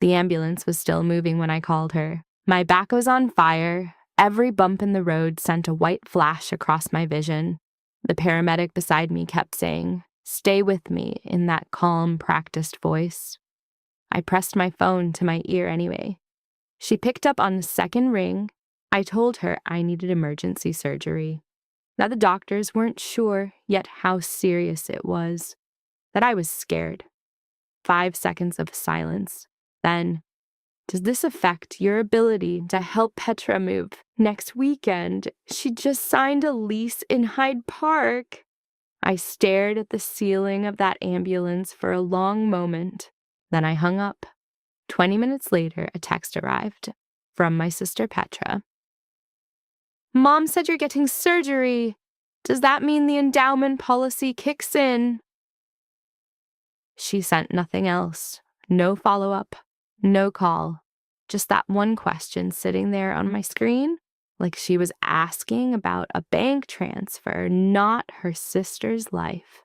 The ambulance was still moving when I called her. My back was on fire. Every bump in the road sent a white flash across my vision. The paramedic beside me kept saying, "Stay with me," in that calm, practiced voice. I pressed my phone to my ear anyway. She picked up on the second ring. I told her I needed emergency surgery. Now the doctors weren't sure yet how serious it was, that I was scared. 5 seconds of silence. Then, "Does this affect your ability to help Petra move next weekend? She just signed a lease in Hyde Park." I stared at the ceiling of that ambulance for a long moment. Then I hung up. 20 minutes later, a text arrived from my sister Petra. "Mom said you're getting surgery. Does that mean the endowment policy kicks in?" She sent nothing else. No follow-up, no call. Just that one question sitting there on my screen, like she was asking about a bank transfer, not her sister's life.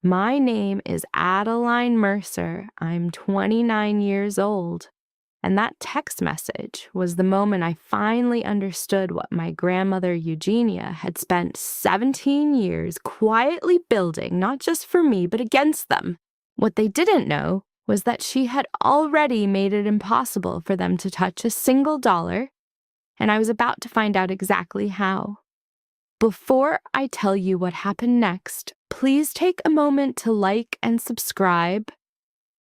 My name is Adeline Mercer. I'm 29 years old. And that text message was the moment I finally understood what my grandmother Eugenia had spent 17 years quietly building, not just for me, but against them. What they didn't know was that she had already made it impossible for them to touch a single dollar, and I was about to find out exactly how. Before I tell you what happened next, please take a moment to like and subscribe,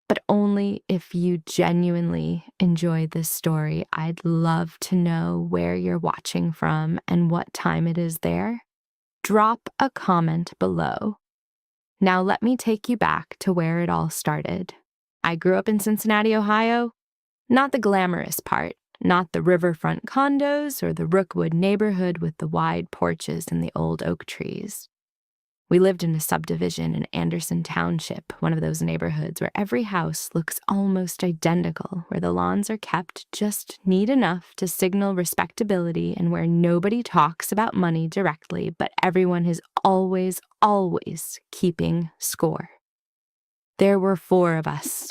but only if you genuinely enjoy this story. I'd love to know where you're watching from and what time it is there. Drop a comment below. Now let me take you back to where it all started. I grew up in Cincinnati, Ohio. Not the glamorous part, not the riverfront condos or the Rookwood neighborhood with the wide porches and the old oak trees. We lived in a subdivision in Anderson Township, one of those neighborhoods where every house looks almost identical, where the lawns are kept just neat enough to signal respectability, and where nobody talks about money directly, but everyone is always, always keeping score. There were 4 of us.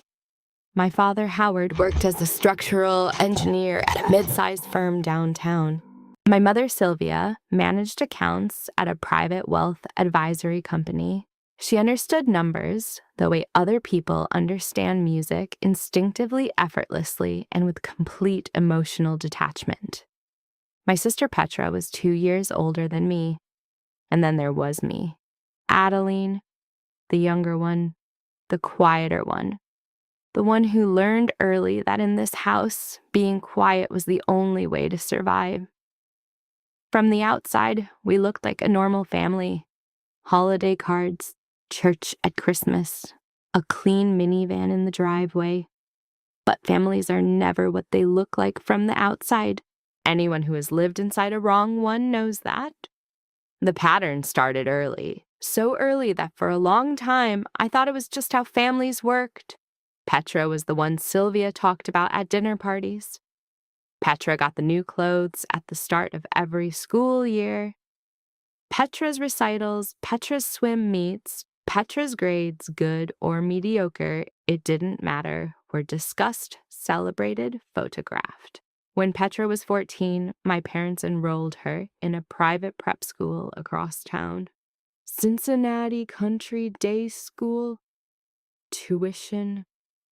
My father, Howard, worked as a structural engineer at a mid-sized firm downtown. My mother, Sylvia, managed accounts at a private wealth advisory company. She understood numbers the way other people understand music, instinctively, effortlessly, and with complete emotional detachment. My sister Petra was 2 years older than me. And then there was me, Adeline, the younger one, the quieter one, the one who learned early that in this house, being quiet was the only way to survive. From the outside, we looked like a normal family. Holiday cards, church at Christmas, a clean minivan in the driveway. But families are never what they look like from the outside. Anyone who has lived inside a wrong one knows that. The pattern started early, so early that for a long time, I thought it was just how families worked. Petra was the one Sylvia talked about at dinner parties. Petra got the new clothes at the start of every school year. Petra's recitals, Petra's swim meets, Petra's grades, good or mediocre, it didn't matter, were discussed, celebrated, photographed. When Petra was 14, my parents enrolled her in a private prep school across town. Cincinnati Country Day School. Tuition,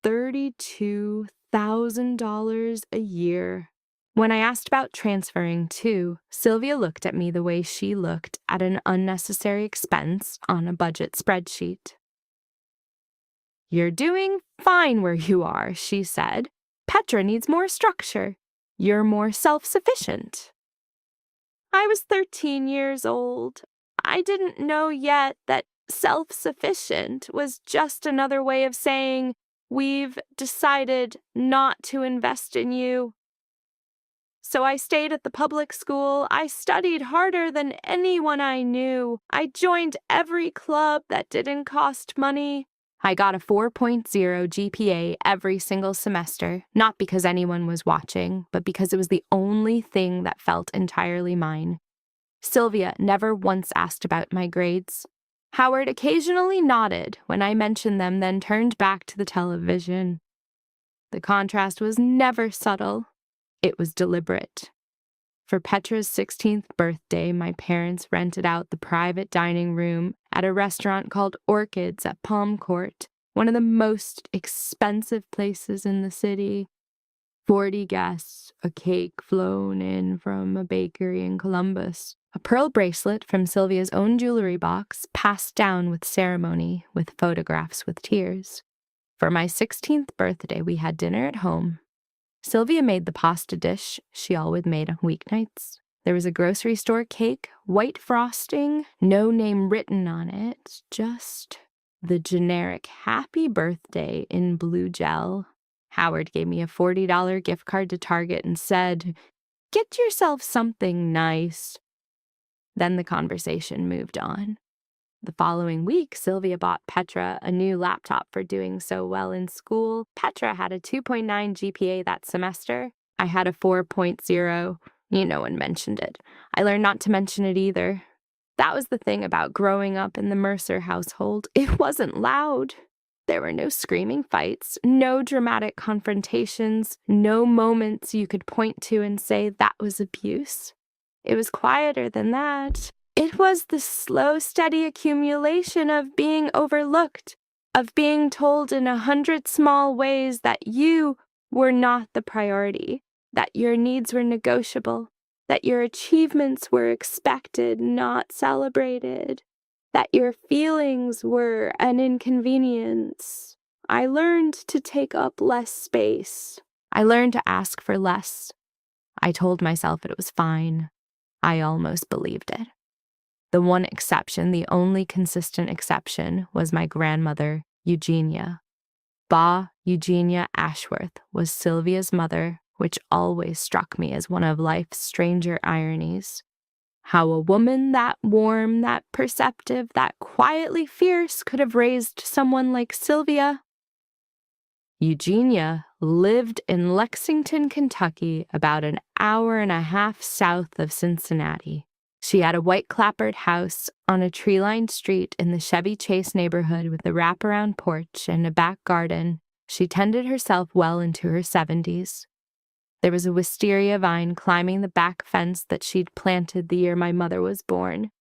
$32,000 a year. When I asked about transferring too, Sylvia looked at me the way she looked at an unnecessary expense on a budget spreadsheet. "You're doing fine where you are," she said. "Petra needs more structure. You're more self-sufficient." I was 13 years old. I didn't know yet that self-sufficient was just another way of saying, "We've decided not to invest in you." So I stayed at the public school. I studied harder than anyone I knew. I joined every club that didn't cost money. I got a 4.0 GPA every single semester, not because anyone was watching, but because it was the only thing that felt entirely mine. Sylvia never once asked about my grades. Howard occasionally nodded when I mentioned them, then turned back to the television. The contrast was never subtle. It was deliberate. For Petra's 16th birthday, my parents rented out the private dining room at a restaurant called Orchids at Palm Court, one of the most expensive places in the city. 40 guests, a cake flown in from a bakery in Columbus, a pearl bracelet from Sylvia's own jewelry box passed down with ceremony, with photographs with tears. For my 16th birthday, we had dinner at home. Sylvia made the pasta dish she always made on weeknights. There was a grocery store cake, white frosting, no name written on it, just the generic happy birthday in blue gel. Howard gave me a $40 gift card to Target and said, "Get yourself something nice." Then the conversation moved on. The following week, Sylvia bought Petra a new laptop for doing so well in school. Petra had a 2.9 GPA that semester. I had a 4.0. No one mentioned it. I learned not to mention it either. That was the thing about growing up in the Mercer household. It wasn't loud. There were no screaming fights, no dramatic confrontations, no moments you could point to and say that was abuse. It was quieter than that. It was the slow, steady accumulation of being overlooked, of being told in 100 small ways that you were not the priority, that your needs were negotiable, that your achievements were expected, not celebrated, that your feelings were an inconvenience. I learned to take up less space. I learned to ask for less. I told myself it was fine. I almost believed it. The one exception, the only consistent exception, was my grandmother, Eugenia. Eugenia Ashworth was Sylvia's mother, which always struck me as one of life's stranger ironies. How a woman that warm, that perceptive, that quietly fierce could have raised someone like Sylvia. Eugenia lived in Lexington, Kentucky, about an hour and a half south of Cincinnati. She had a white clapboard house on a tree-lined street in the Chevy Chase neighborhood with a wraparound porch and a back garden. She tended herself well into her 70s. There was a wisteria vine climbing the back fence that she'd planted the year my mother was born.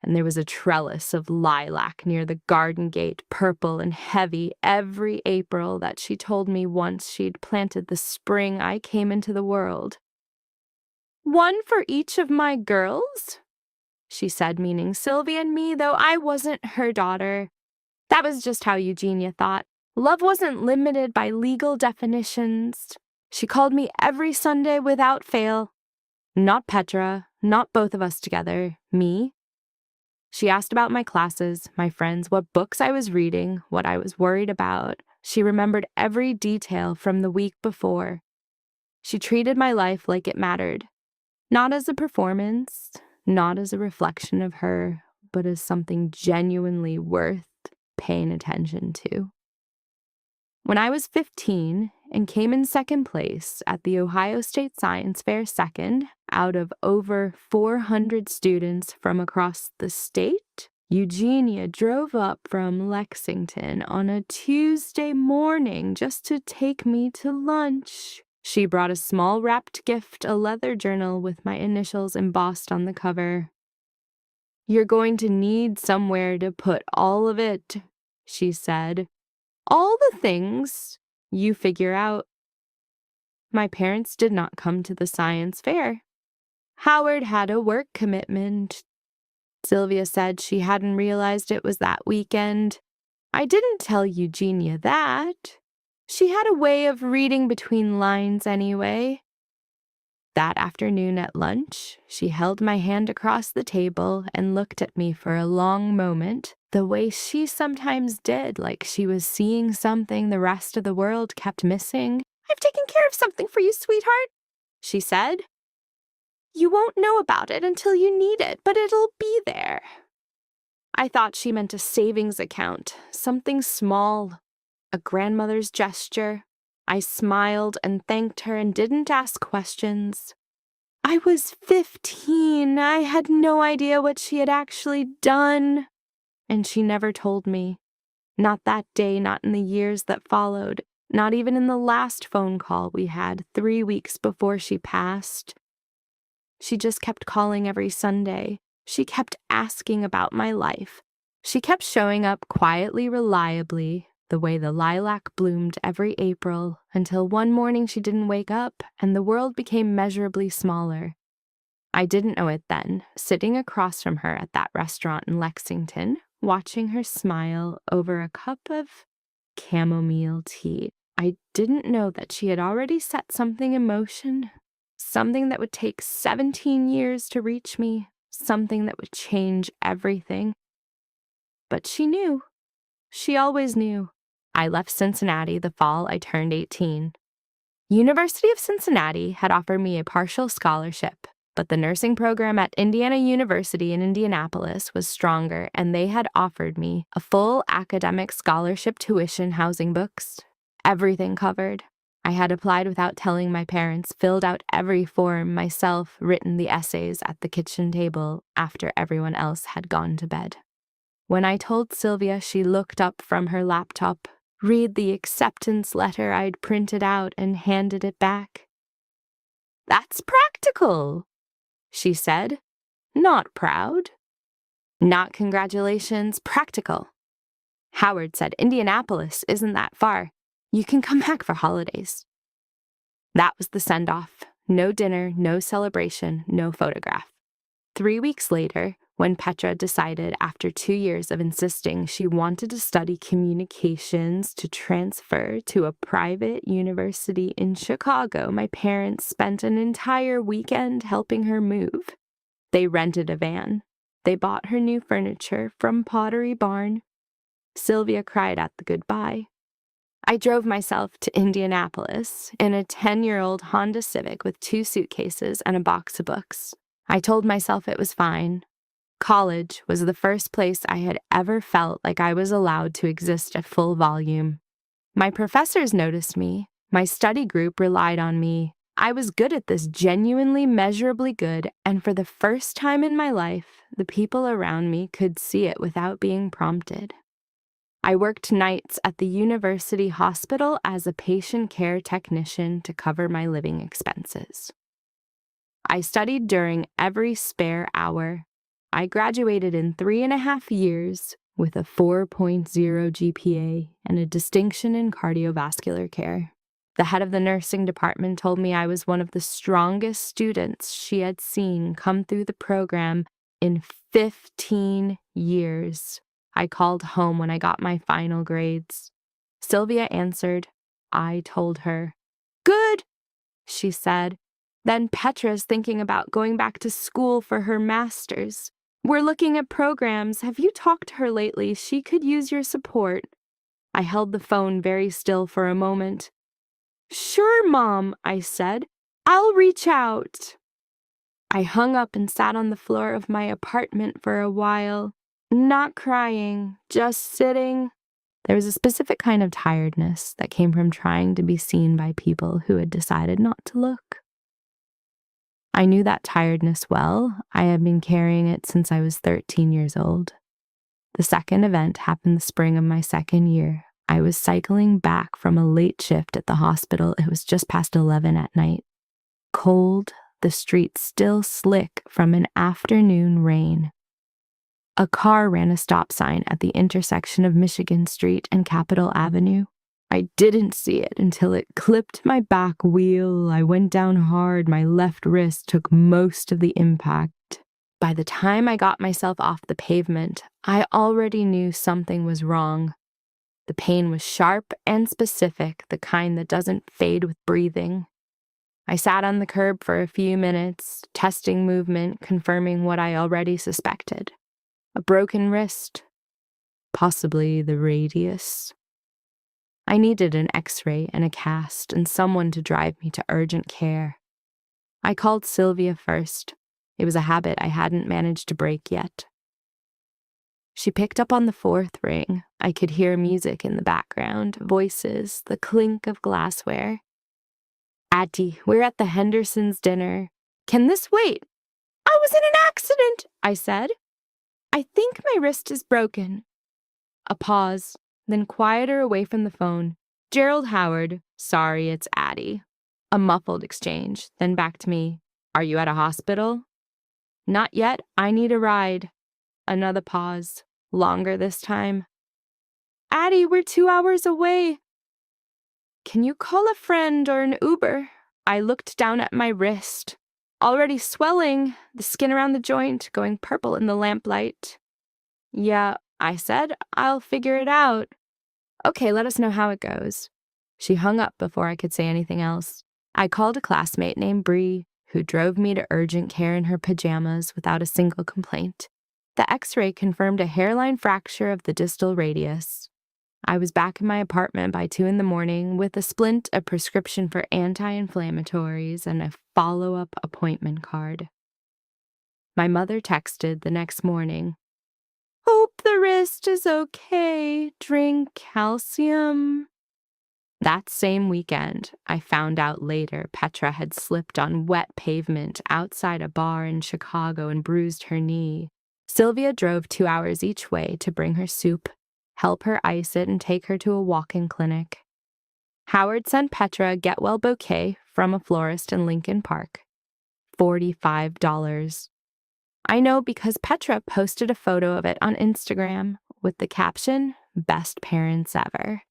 And there was a trellis of lilac near the garden gate, purple and heavy every April, that she told me once she'd planted the spring I came into the world. "One for each of my girls?" she said, meaning Sylvia and me, though I wasn't her daughter. That was just how Eugenia thought. Love wasn't limited by legal definitions. She called me every Sunday without fail. Not Petra, not both of us together, me. She asked about my classes, my friends, what books I was reading, what I was worried about. She remembered every detail from the week before. She treated my life like it mattered. Not as a performance, not as a reflection of her, but as something genuinely worth paying attention to. When I was 15 and came in second place at the Ohio State Science Fair, second out of over 400 students from across the state, Eugenia drove up from Lexington on a Tuesday morning just to take me to lunch. She brought a small wrapped gift, a leather journal with my initials embossed on the cover. "You're going to need somewhere to put all of it," she said. "All the things you figure out." My parents did not come to the science fair. Howard had a work commitment. Sylvia said she hadn't realized it was that weekend. I didn't tell Eugenia that. She had a way of reading between lines anyway. That afternoon at lunch, she held my hand across the table and looked at me for a long moment, the way she sometimes did, like she was seeing something the rest of the world kept missing. "I've taken care of something for you, sweetheart," she said. "You won't know about it until you need it, but it'll be there." I thought she meant a savings account, something small, a grandmother's gesture. I smiled and thanked her and didn't ask questions. I was 15. I had no idea what she had actually done. And she never told me. Not that day, not in the years that followed. Not even in the last phone call we had 3 weeks before she passed. She just kept calling every Sunday. She kept asking about my life. She kept showing up quietly, reliably, the way the lilac bloomed every April, until one morning she didn't wake up and the world became measurably smaller. I didn't know it then, sitting across from her at that restaurant in Lexington, watching her smile over a cup of chamomile tea. I didn't know that she had already set something in motion, something that would take 17 years to reach me, something that would change everything. But she knew. She always knew. I left Cincinnati the fall I turned 18. University of Cincinnati had offered me a partial scholarship, but the nursing program at Indiana University in Indianapolis was stronger, and they had offered me a full academic scholarship, tuition, housing, books, everything covered. I had applied without telling my parents, filled out every form myself, written the essays at the kitchen table after everyone else had gone to bed. When I told Sylvia, she looked up from her laptop, read the acceptance letter I'd printed out, and handed it back. "That's practical," she said. "Not proud." "Not congratulations, practical." Howard said, "Indianapolis isn't that far. You can come back for holidays." That was the send-off. No dinner, no celebration, no photograph. 3 weeks later, when Petra decided, after 2 years of insisting she wanted to study communications, to transfer to a private university in Chicago, my parents spent an entire weekend helping her move. They rented a van. They bought her new furniture from Pottery Barn. Sylvia cried at the goodbye. I drove myself to Indianapolis in a 10-year-old Honda Civic with 2 suitcases and a box of books. I told myself it was fine. College was the first place I had ever felt like I was allowed to exist at full volume. My professors noticed me. My study group relied on me. I was good at this, genuinely, measurably good, and for the first time in my life, the people around me could see it without being prompted. I worked nights at the university hospital as a patient care technician to cover my living expenses. I studied during every spare hour. I graduated in 3.5 years with a 4.0 GPA and a distinction in cardiovascular care. The head of the nursing department told me I was one of the strongest students she had seen come through the program in 15 years. I called home when I got my final grades. Sylvia answered. I told her. "Good," she said. "Then Petra's thinking about going back to school for her master's. We're looking at programs. Have you talked to her lately? She could use your support." I held the phone very still for a moment. "Sure, Mom," I said. "I'll reach out." I hung up and sat on the floor of my apartment for a while, not crying, just sitting. There was a specific kind of tiredness that came from trying to be seen by people who had decided not to look. I knew that tiredness well. I had been carrying it since I was 13 years old. The second event happened the spring of my second year. I was cycling back from a late shift at the hospital. It was just past 11 at night. Cold, the streets still slick from an afternoon rain. A car ran a stop sign at the intersection of Michigan Street and Capitol Avenue. I didn't see it until it clipped my back wheel. I went down hard. My left wrist took most of the impact. By the time I got myself off the pavement, I already knew something was wrong. The pain was sharp and specific, the kind that doesn't fade with breathing. I sat on the curb for a few minutes, testing movement, confirming what I already suspected. A broken wrist, possibly the radius. I needed an X-ray and a cast and someone to drive me to urgent care. I called Sylvia first. It was a habit I hadn't managed to break yet. She picked up on the 4th ring. I could hear music in the background, voices, the clink of glassware. "Addie, we're at the Hendersons' dinner. Can this wait?" "I was in an accident," I said. "I think my wrist is broken." A pause, then quieter away from the phone. Gerald Howard, sorry, it's Addie. A muffled exchange, then back to me. Are you at a hospital? Not yet, I need a ride. Another pause, longer this time. Addie, we're 2 hours away. Can you call a friend or an Uber? I looked down at my wrist. Already swelling, the skin around the joint going purple in the lamplight. Yeah, I said, I'll figure it out. Okay, let us know how it goes. She hung up before I could say anything else. I called a classmate named Bree, who drove me to urgent care in her pajamas without a single complaint. The x-ray confirmed a hairline fracture of the distal radius. I was back in my apartment by 2 a.m. with a splint, a prescription for anti-inflammatories, and a follow-up appointment card. My mother texted the next morning. Hope the wrist is okay. Drink calcium. That same weekend, I found out later Petra had slipped on wet pavement outside a bar in Chicago and bruised her knee. Sylvia drove 2 hours each way to bring her soup, help her ice it, and take her to a walk-in clinic. Howard sent Petra a get-well bouquet from a florist in Lincoln Park. $45. I know because Petra posted a photo of it on Instagram with the caption, "Best parents ever."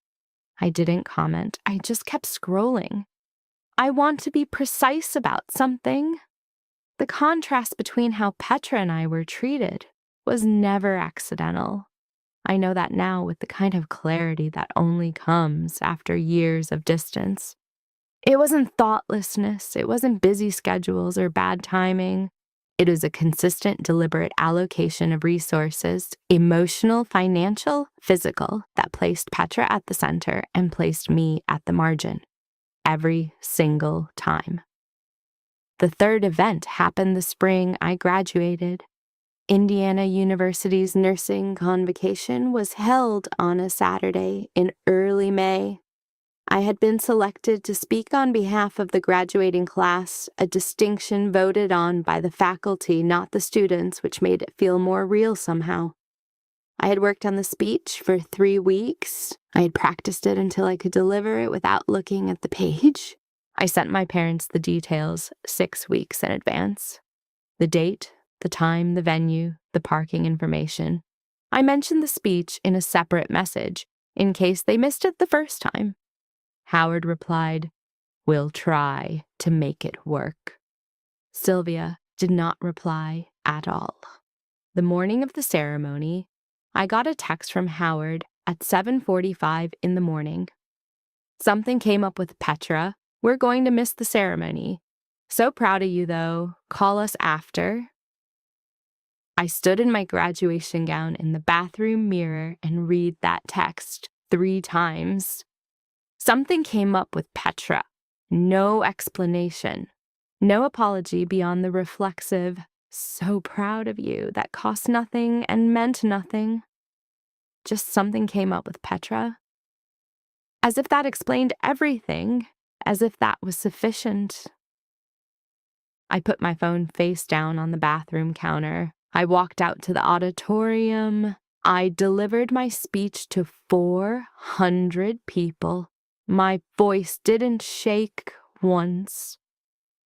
I didn't comment. I just kept scrolling. I want to be precise about something. The contrast between how Petra and I were treated was never accidental. I know that now with the kind of clarity that only comes after years of distance. It wasn't thoughtlessness, it wasn't busy schedules or bad timing. It was a consistent, deliberate allocation of resources, emotional, financial, physical, that placed Petra at the center and placed me at the margin. Every single time. The third event happened the spring I graduated. Indiana University's nursing convocation was held on a Saturday in early May. I had been selected to speak on behalf of the graduating class, a distinction voted on by the faculty, not the students, which made it feel more real somehow. I had worked on the speech for 3 weeks. I had practiced it until I could deliver it without looking at the page. I sent my parents the details 6 weeks in advance. The date, the time, the venue, the parking information. I mentioned the speech in a separate message, in case they missed it the first time. Howard replied, "We'll try to make it work." Sylvia did not reply at all. The morning of the ceremony, I got a text from Howard at 7:45 in the morning. Something came up with Petra. We're going to miss the ceremony. So proud of you, though. Call us after. I stood in my graduation gown in the bathroom mirror and read that text 3 times. Something came up with Petra. No explanation. No apology beyond the reflexive, "So proud of you," that cost nothing and meant nothing. Just something came up with Petra. As if that explained everything, as if that was sufficient. I put my phone face down on the bathroom counter. I walked out to the auditorium. I delivered my speech to 400 people. My voice didn't shake once.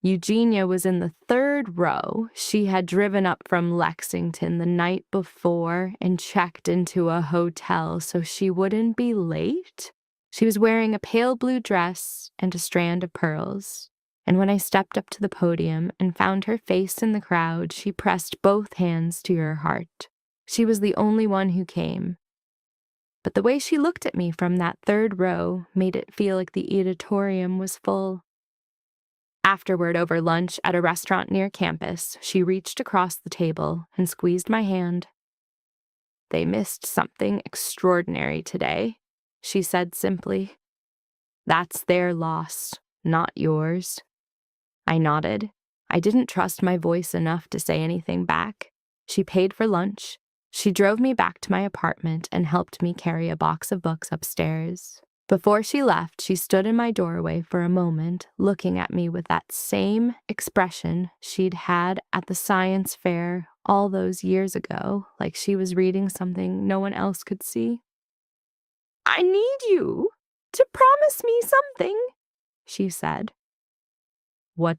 Eugenia was in the 3rd row. She had driven up from Lexington the night before and checked into a hotel so she wouldn't be late. She was wearing a pale blue dress and a strand of pearls. And when I stepped up to the podium and found her face in the crowd, she pressed both hands to her heart. She was the only one who came. But the way she looked at me from that 3rd row made it feel like the auditorium was full. Afterward, over lunch at a restaurant near campus, she reached across the table and squeezed my hand. "They missed something extraordinary today," she said simply. "That's their loss, not yours." I nodded. I didn't trust my voice enough to say anything back. She paid for lunch. She drove me back to my apartment and helped me carry a box of books upstairs. Before she left, she stood in my doorway for a moment, looking at me with that same expression she'd had at the science fair all those years ago, like she was reading something no one else could see. "I need you," to promise me something, she said. What?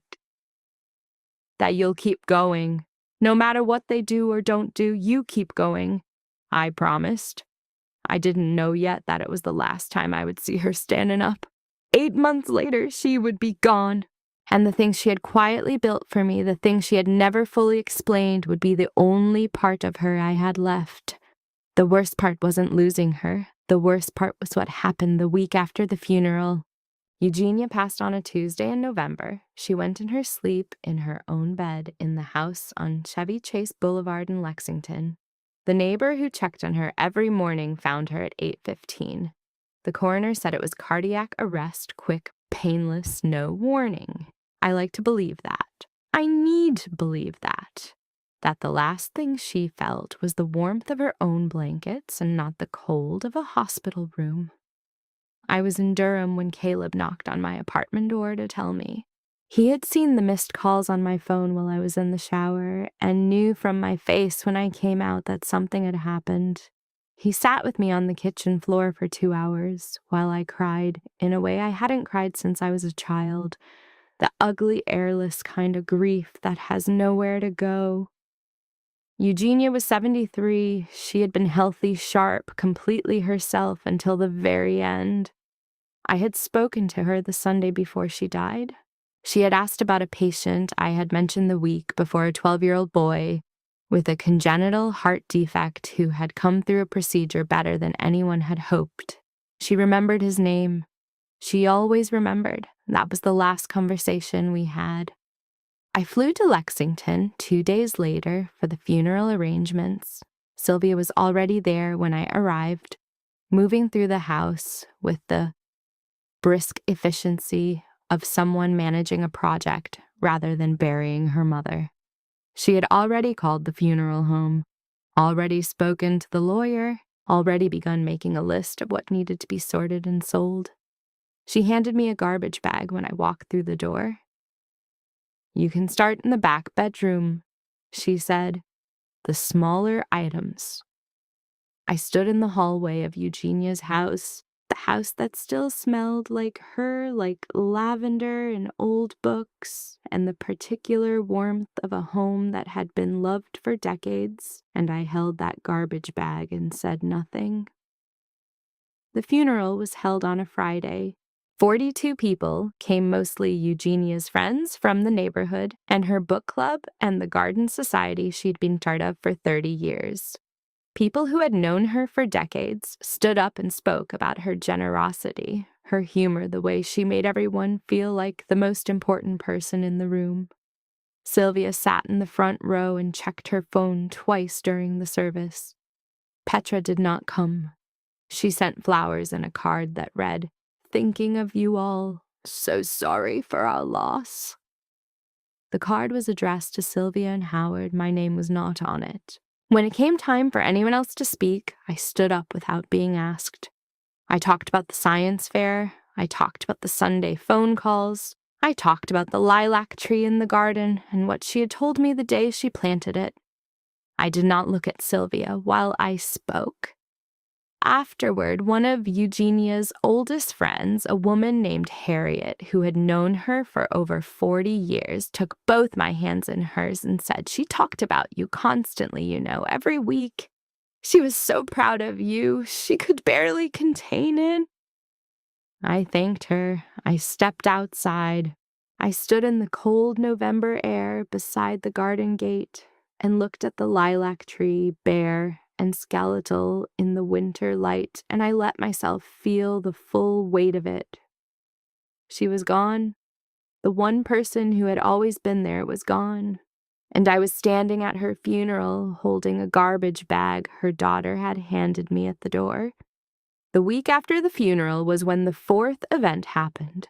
That you'll keep going. No matter what they do or don't do, you keep going, I promised. I didn't know yet that it was the last time I would see her standing up. 8 months later, she would be gone. And the things she had quietly built for me, the things she had never fully explained, would be the only part of her I had left. The worst part wasn't losing her. The worst part was what happened the week after the funeral. Eugenia passed on a Tuesday in November. She went in her sleep in her own bed in the house on Chevy Chase Boulevard in Lexington. The neighbor who checked on her every morning found her at 8:15. The coroner said it was cardiac arrest, quick, painless, no warning. I like to believe that. I need to believe that. That the last thing she felt was the warmth of her own blankets and not the cold of a hospital room. I was in Durham when Caleb knocked on my apartment door to tell me. He had seen the missed calls on my phone while I was in the shower and knew from my face when I came out that something had happened. He sat with me on the kitchen floor for 2 hours while I cried in a way I hadn't cried since I was a child, the ugly, airless kind of grief that has nowhere to go. Eugenia was 73. She had been healthy, sharp, completely herself until the very end. I had spoken to her the Sunday before she died. She had asked about a patient I had mentioned the week before, a 12-year-old boy with a congenital heart defect who had come through a procedure better than anyone had hoped. She remembered his name. She always remembered. That was the last conversation we had. I flew to Lexington 2 days later for the funeral arrangements. Sylvia was already there when I arrived, moving through the house with the brisk efficiency of someone managing a project rather than burying her mother. She had already called the funeral home, already spoken to the lawyer, already begun making a list of what needed to be sorted and sold. She handed me a garbage bag when I walked through the door. You can start in the back bedroom, she said. The smaller items. I stood in the hallway of Eugenia's house, the house that still smelled like her, like lavender and old books, and the particular warmth of a home that had been loved for decades, and I held that garbage bag and said nothing. The funeral was held on a Friday. 42 people came, mostly Eugenia's friends from the neighborhood and her book club and the garden society she'd been part of for 30 years. People who had known her for decades stood up and spoke about her generosity, her humor, the way she made everyone feel like the most important person in the room. Sylvia sat in the front row and checked her phone twice during the service. Petra did not come. She sent flowers and a card that read, "Thinking of you all. So sorry for our loss." The card was addressed to Sylvia and Howard. My name was not on it. When it came time for anyone else to speak, I stood up without being asked. I talked about the science fair. I talked about the Sunday phone calls. I talked about the lilac tree in the garden and what she had told me the day she planted it. I did not look at Sylvia while I spoke. Afterward, one of Eugenia's oldest friends, a woman named Harriet, who had known her for over 40 years, took both my hands in hers and said, "She talked about you constantly, every week. She was so proud of you. She could barely contain it." I thanked her. I stepped outside. I stood in the cold November air beside the garden gate and looked at the lilac tree, bare and skeletal in the winter light, and I let myself feel the full weight of it. She was gone. The one person who had always been there was gone. And I was standing at her funeral, holding a garbage bag her daughter had handed me at the door. The week after the funeral was when the fourth event happened,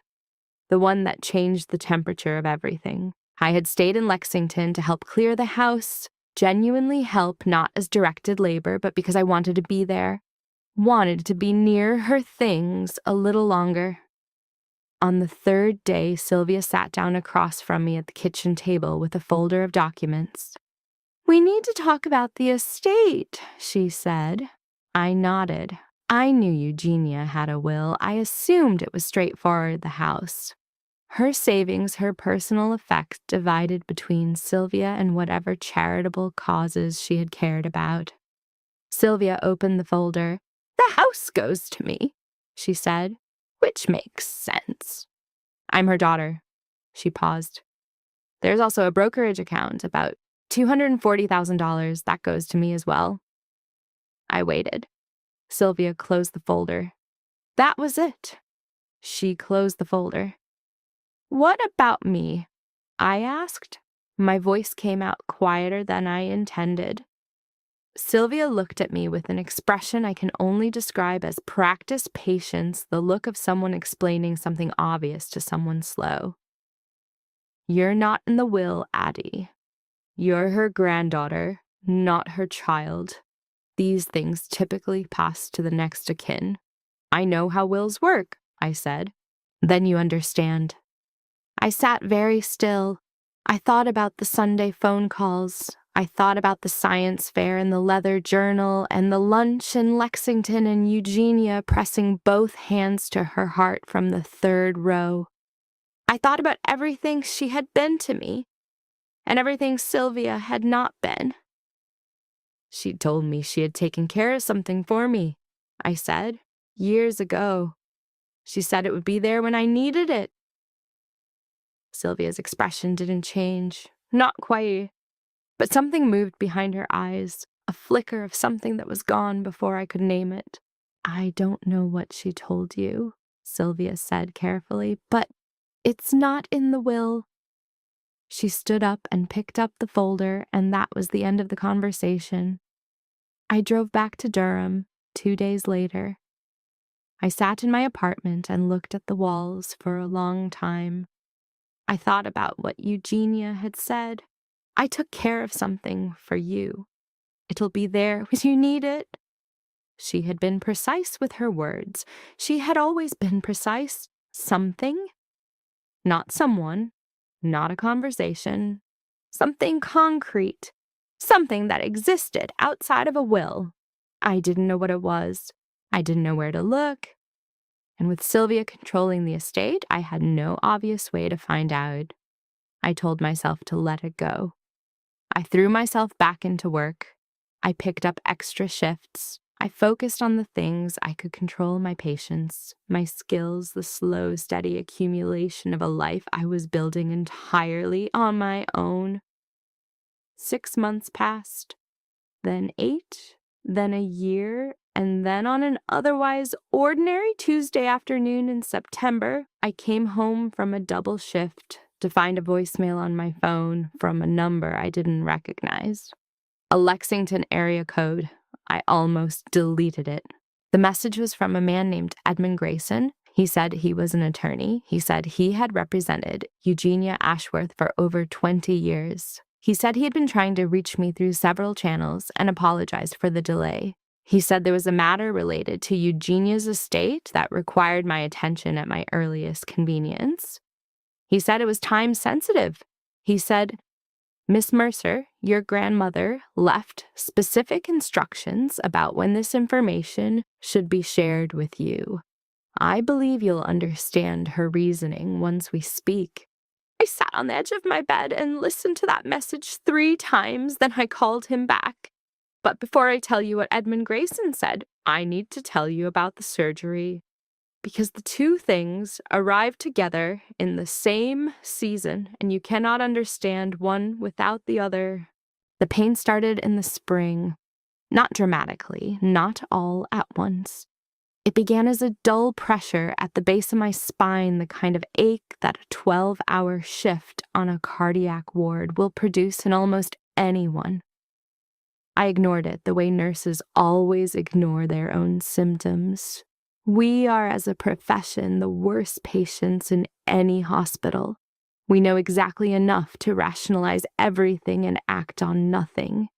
the one that changed the temperature of everything. I had stayed in Lexington to help clear the house, genuinely help, not as directed labor, but because I wanted to be there, wanted to be near her things a little longer. On the third day, Sylvia sat down across from me at the kitchen table with a folder of documents. "We need to talk about the estate," she said. I nodded. I knew Eugenia had a will. I assumed it was straightforward, the house. Her savings, her personal effects divided between Sylvia and whatever charitable causes she had cared about. Sylvia opened the folder. "The house goes to me," she said, "which makes sense." "I'm her daughter." She paused. "There's also a brokerage account, about $240,000. That goes to me as well." I waited. Sylvia closed the folder. That was it. She closed the folder. "What about me?" I asked. My voice came out quieter than I intended. Sylvia looked at me with an expression I can only describe as practiced patience, the look of someone explaining something obvious to someone slow. "You're not in the will, Addie. You're her granddaughter, not her child. These things typically pass to the next of kin." "I know how wills work," I said. "Then you understand." I sat very still. I thought about the Sunday phone calls. I thought about the science fair and the leather journal and the lunch in Lexington and Eugenia pressing both hands to her heart from the third row. I thought about everything she had been to me and everything Sylvia had not been. "She told me she had taken care of something for me," I said, "years ago. She said it would be there when I needed it." Sylvia's expression didn't change. Not quite. But something moved behind her eyes, a flicker of something that was gone before I could name it. "I don't know what she told you," Sylvia said carefully, "but it's not in the will." She stood up and picked up the folder, and that was the end of the conversation. I drove back to Durham 2 days later. I sat in my apartment and looked at the walls for a long time. I thought about what Eugenia had said. "I took care of something for you. It'll be there when you need it." She had been precise with her words. She had always been precise. Something, not someone, not a conversation. Something concrete. Something that existed outside of a will. I didn't know what it was. I didn't know where to look. And with Sylvia controlling the estate, I had no obvious way to find out. I told myself to let it go. I threw myself back into work. I picked up extra shifts. I focused on the things I could control: my patience, my skills, the slow, steady accumulation of a life I was building entirely on my own. 6 months passed, then 8, then a year, and then on an otherwise ordinary Tuesday afternoon in September, I came home from a double shift to find a voicemail on my phone from a number I didn't recognize. A Lexington area code. I almost deleted it. The message was from a man named Edmund Grayson. He said he was an attorney. He said he had represented Eugenia Ashworth for over 20 years. He said he had been trying to reach me through several channels and apologized for the delay. He said there was a matter related to Eugenia's estate that required my attention at my earliest convenience. He said it was time sensitive. He said, "Miss Mercer, your grandmother left specific instructions about when this information should be shared with you. I believe you'll understand her reasoning once we speak." I sat on the edge of my bed and listened to that message 3 times, then I called him back. "But before I tell you what Edmund Grayson said, I need to tell you about the surgery. Because the two things arrive together in the same season, and you cannot understand one without the other." The pain started in the spring, not dramatically, not all at once. It began as a dull pressure at the base of my spine, the kind of ache that a 12-hour shift on a cardiac ward will produce in almost anyone. I ignored it the way nurses always ignore their own symptoms. We are, as a profession, the worst patients in any hospital. We know exactly enough to rationalize everything and act on nothing.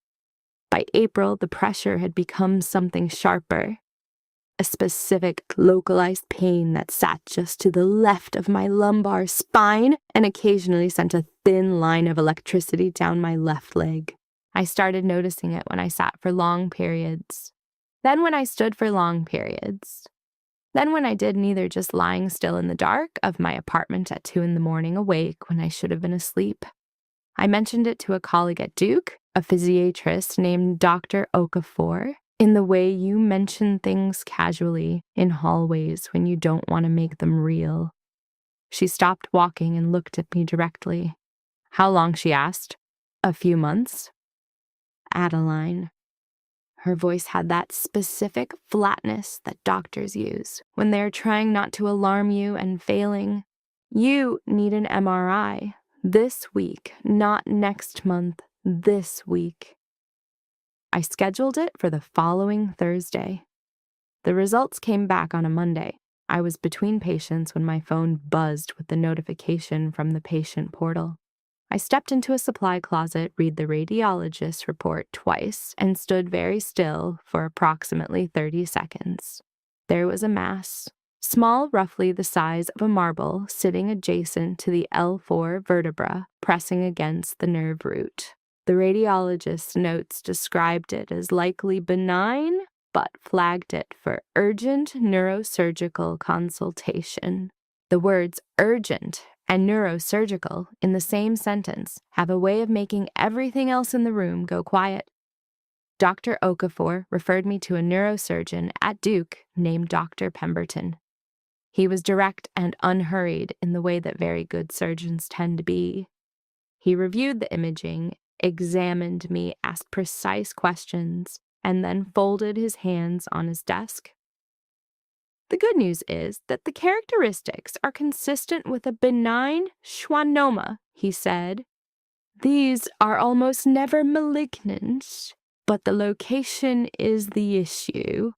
By April, the pressure had become something sharper. A specific, localized pain that sat just to the left of my lumbar spine and occasionally sent a thin line of electricity down my left leg. I started noticing it when I sat for long periods. Then when I stood for long periods. Then when I did neither, just lying still in the dark of my apartment at 2 a.m. awake when I should have been asleep. I mentioned it to a colleague at Duke, a physiatrist named Dr. Okafor, in the way you mention things casually in hallways when you don't want to make them real. She stopped walking and looked at me directly. How long, she asked. A few months. Adeline. Her voice had that specific flatness that doctors use when they're trying not to alarm you and failing. You need an MRI. This week, not next month, this week. I scheduled it for the following Thursday. The results came back on a Monday. I was between patients when my phone buzzed with the notification from the patient portal. I stepped into a supply closet, read the radiologist's report twice, and stood very still for approximately 30 seconds. There was a mass, small, roughly the size of a marble, sitting adjacent to the L4 vertebra, pressing against the nerve root. The radiologist's notes described it as likely benign, but flagged it for urgent neurosurgical consultation. The words urgent and neurosurgical in the same sentence have a way of making everything else in the room go quiet. Dr. Okafor referred me to a neurosurgeon at Duke named Dr. Pemberton. He was direct and unhurried in the way that very good surgeons tend to be. He reviewed the imaging, examined me, asked precise questions, and then folded his hands on his desk. The good news is that the characteristics are consistent with a benign schwannoma, he said. These are almost never malignant, but the location is the issue.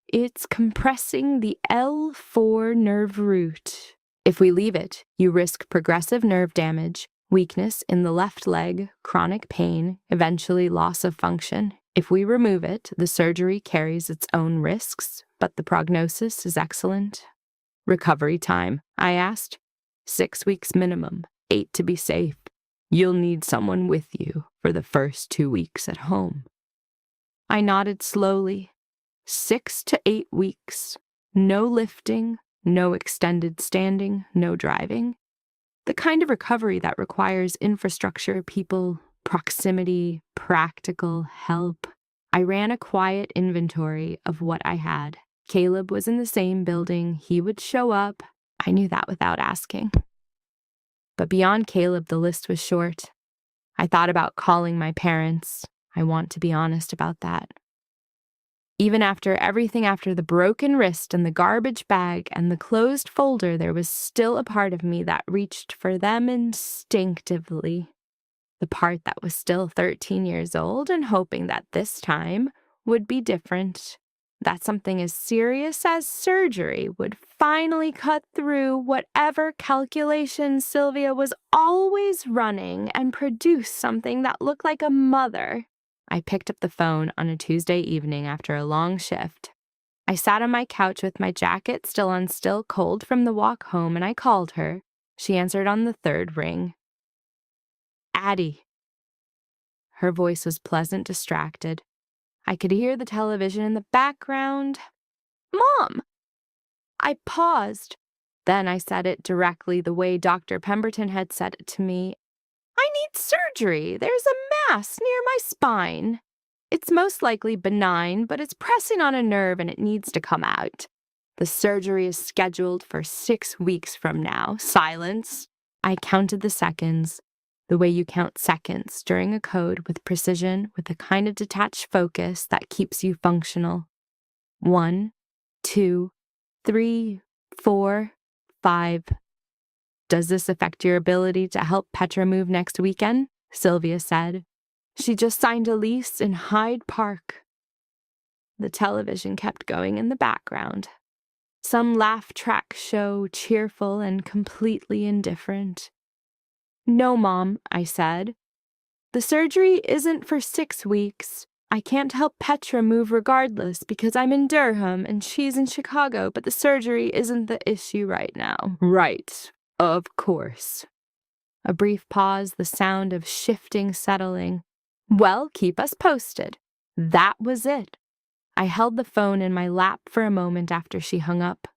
It's compressing the L4 nerve root. If we leave it, you risk progressive nerve damage, weakness in the left leg, chronic pain, eventually loss of function. If we remove it, the surgery carries its own risks, but the prognosis is excellent. Recovery time, I asked. 6 weeks minimum, 8 to be safe. You'll need someone with you for the first 2 weeks at home. I nodded slowly. 6 to 8 weeks. No lifting, no extended standing, no driving. The kind of recovery that requires infrastructure, people, proximity, practical help. I ran a quiet inventory of what I had. Caleb was in the same building. He would show up. I knew that without asking. But beyond Caleb, the list was short. I thought about calling my parents. I want to be honest about that. Even after everything, after the broken wrist and the garbage bag and the closed folder, there was still a part of me that reached for them instinctively. The part that was still 13 years old and hoping that this time would be different. That something as serious as surgery would finally cut through whatever calculations Sylvia was always running and produce something that looked like a mother. I picked up the phone on a Tuesday evening after a long shift. I sat on my couch with my jacket still cold from the walk home, and I called her. She answered on the third ring. Addie. Her voice was pleasant, distracted. I could hear the television in the background. Mom! I paused. Then I said it directly the way Dr. Pemberton had said it to me. I need surgery. There's a mass near my spine. It's most likely benign, but it's pressing on a nerve and it needs to come out. The surgery is scheduled for 6 weeks from now. Silence. I counted the seconds, the way you count seconds during a code with precision, with a kind of detached focus that keeps you functional. 1, 2, 3, 4, 5. Does this affect your ability to help Petra move next weekend? Sylvia said. She just signed a lease in Hyde Park. The television kept going in the background. Some laugh track show, cheerful and completely indifferent. No, Mom, I said. The surgery isn't for 6 weeks. I can't help Petra move regardless because I'm in Durham and she's in Chicago, but the surgery isn't the issue right now. Right. Of course. A brief pause, the sound of shifting settling. Well, keep us posted. That was it. I held the phone in my lap for a moment after she hung up.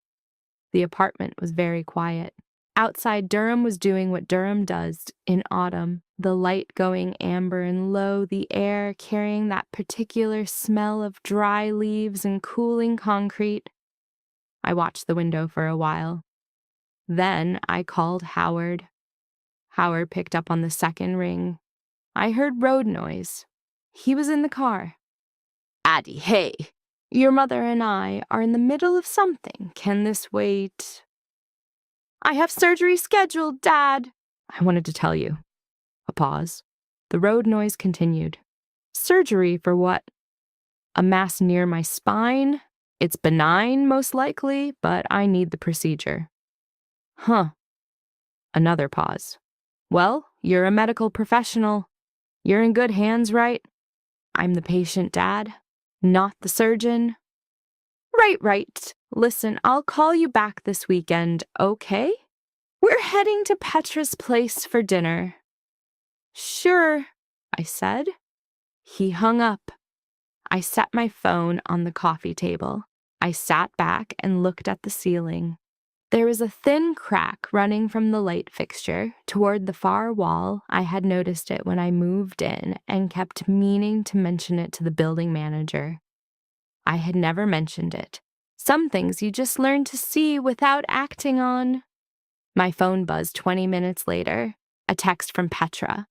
The apartment was very quiet. Outside, Durham was doing what Durham does in autumn, the light going amber and low, the air carrying that particular smell of dry leaves and cooling concrete. I watched the window for a while. Then I called Howard. Howard picked up on the second ring. I heard road noise. He was in the car. Addie, hey, your mother and I are in the middle of something. Can this wait? I have surgery scheduled, Dad. I wanted to tell you. A pause. The road noise continued. Surgery for what? A mass near my spine? It's benign, most likely, but I need the procedure. Huh. Another pause. Well, you're a medical professional. You're in good hands, right? I'm the patient, Dad, not the surgeon. Right. Listen, I'll call you back this weekend, okay? We're heading to Petra's place for dinner. Sure, I said. He hung up. I set my phone on the coffee table. I sat back and looked at the ceiling. There was a thin crack running from the light fixture toward the far wall. I had noticed it when I moved in and kept meaning to mention it to the building manager. I had never mentioned it. Some things you just learn to see without acting on. My phone buzzed 20 minutes later, a text from Petra.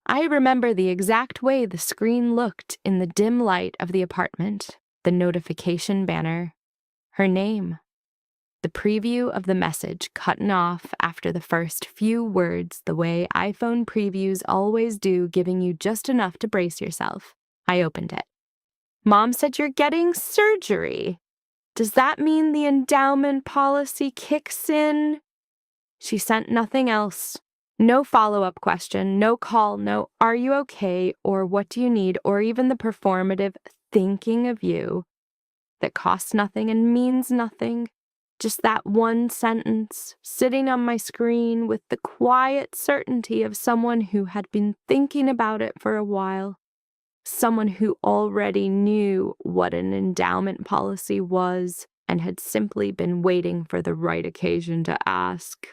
I remember the exact way the screen looked in the dim light of the apartment, the notification banner, her name. The preview of the message cutting off after the first few words the way iPhone previews always do, giving you just enough to brace yourself. I opened it. Mom said you're getting surgery. Does that mean the endowment policy kicks in? She sent nothing else. No follow-up question, no call, no are you okay, or what do you need, or even the performative thinking of you that costs nothing and means nothing. Just that one sentence sitting on my screen with the quiet certainty of someone who had been thinking about it for a while. Someone who already knew what an endowment policy was and had simply been waiting for the right occasion to ask.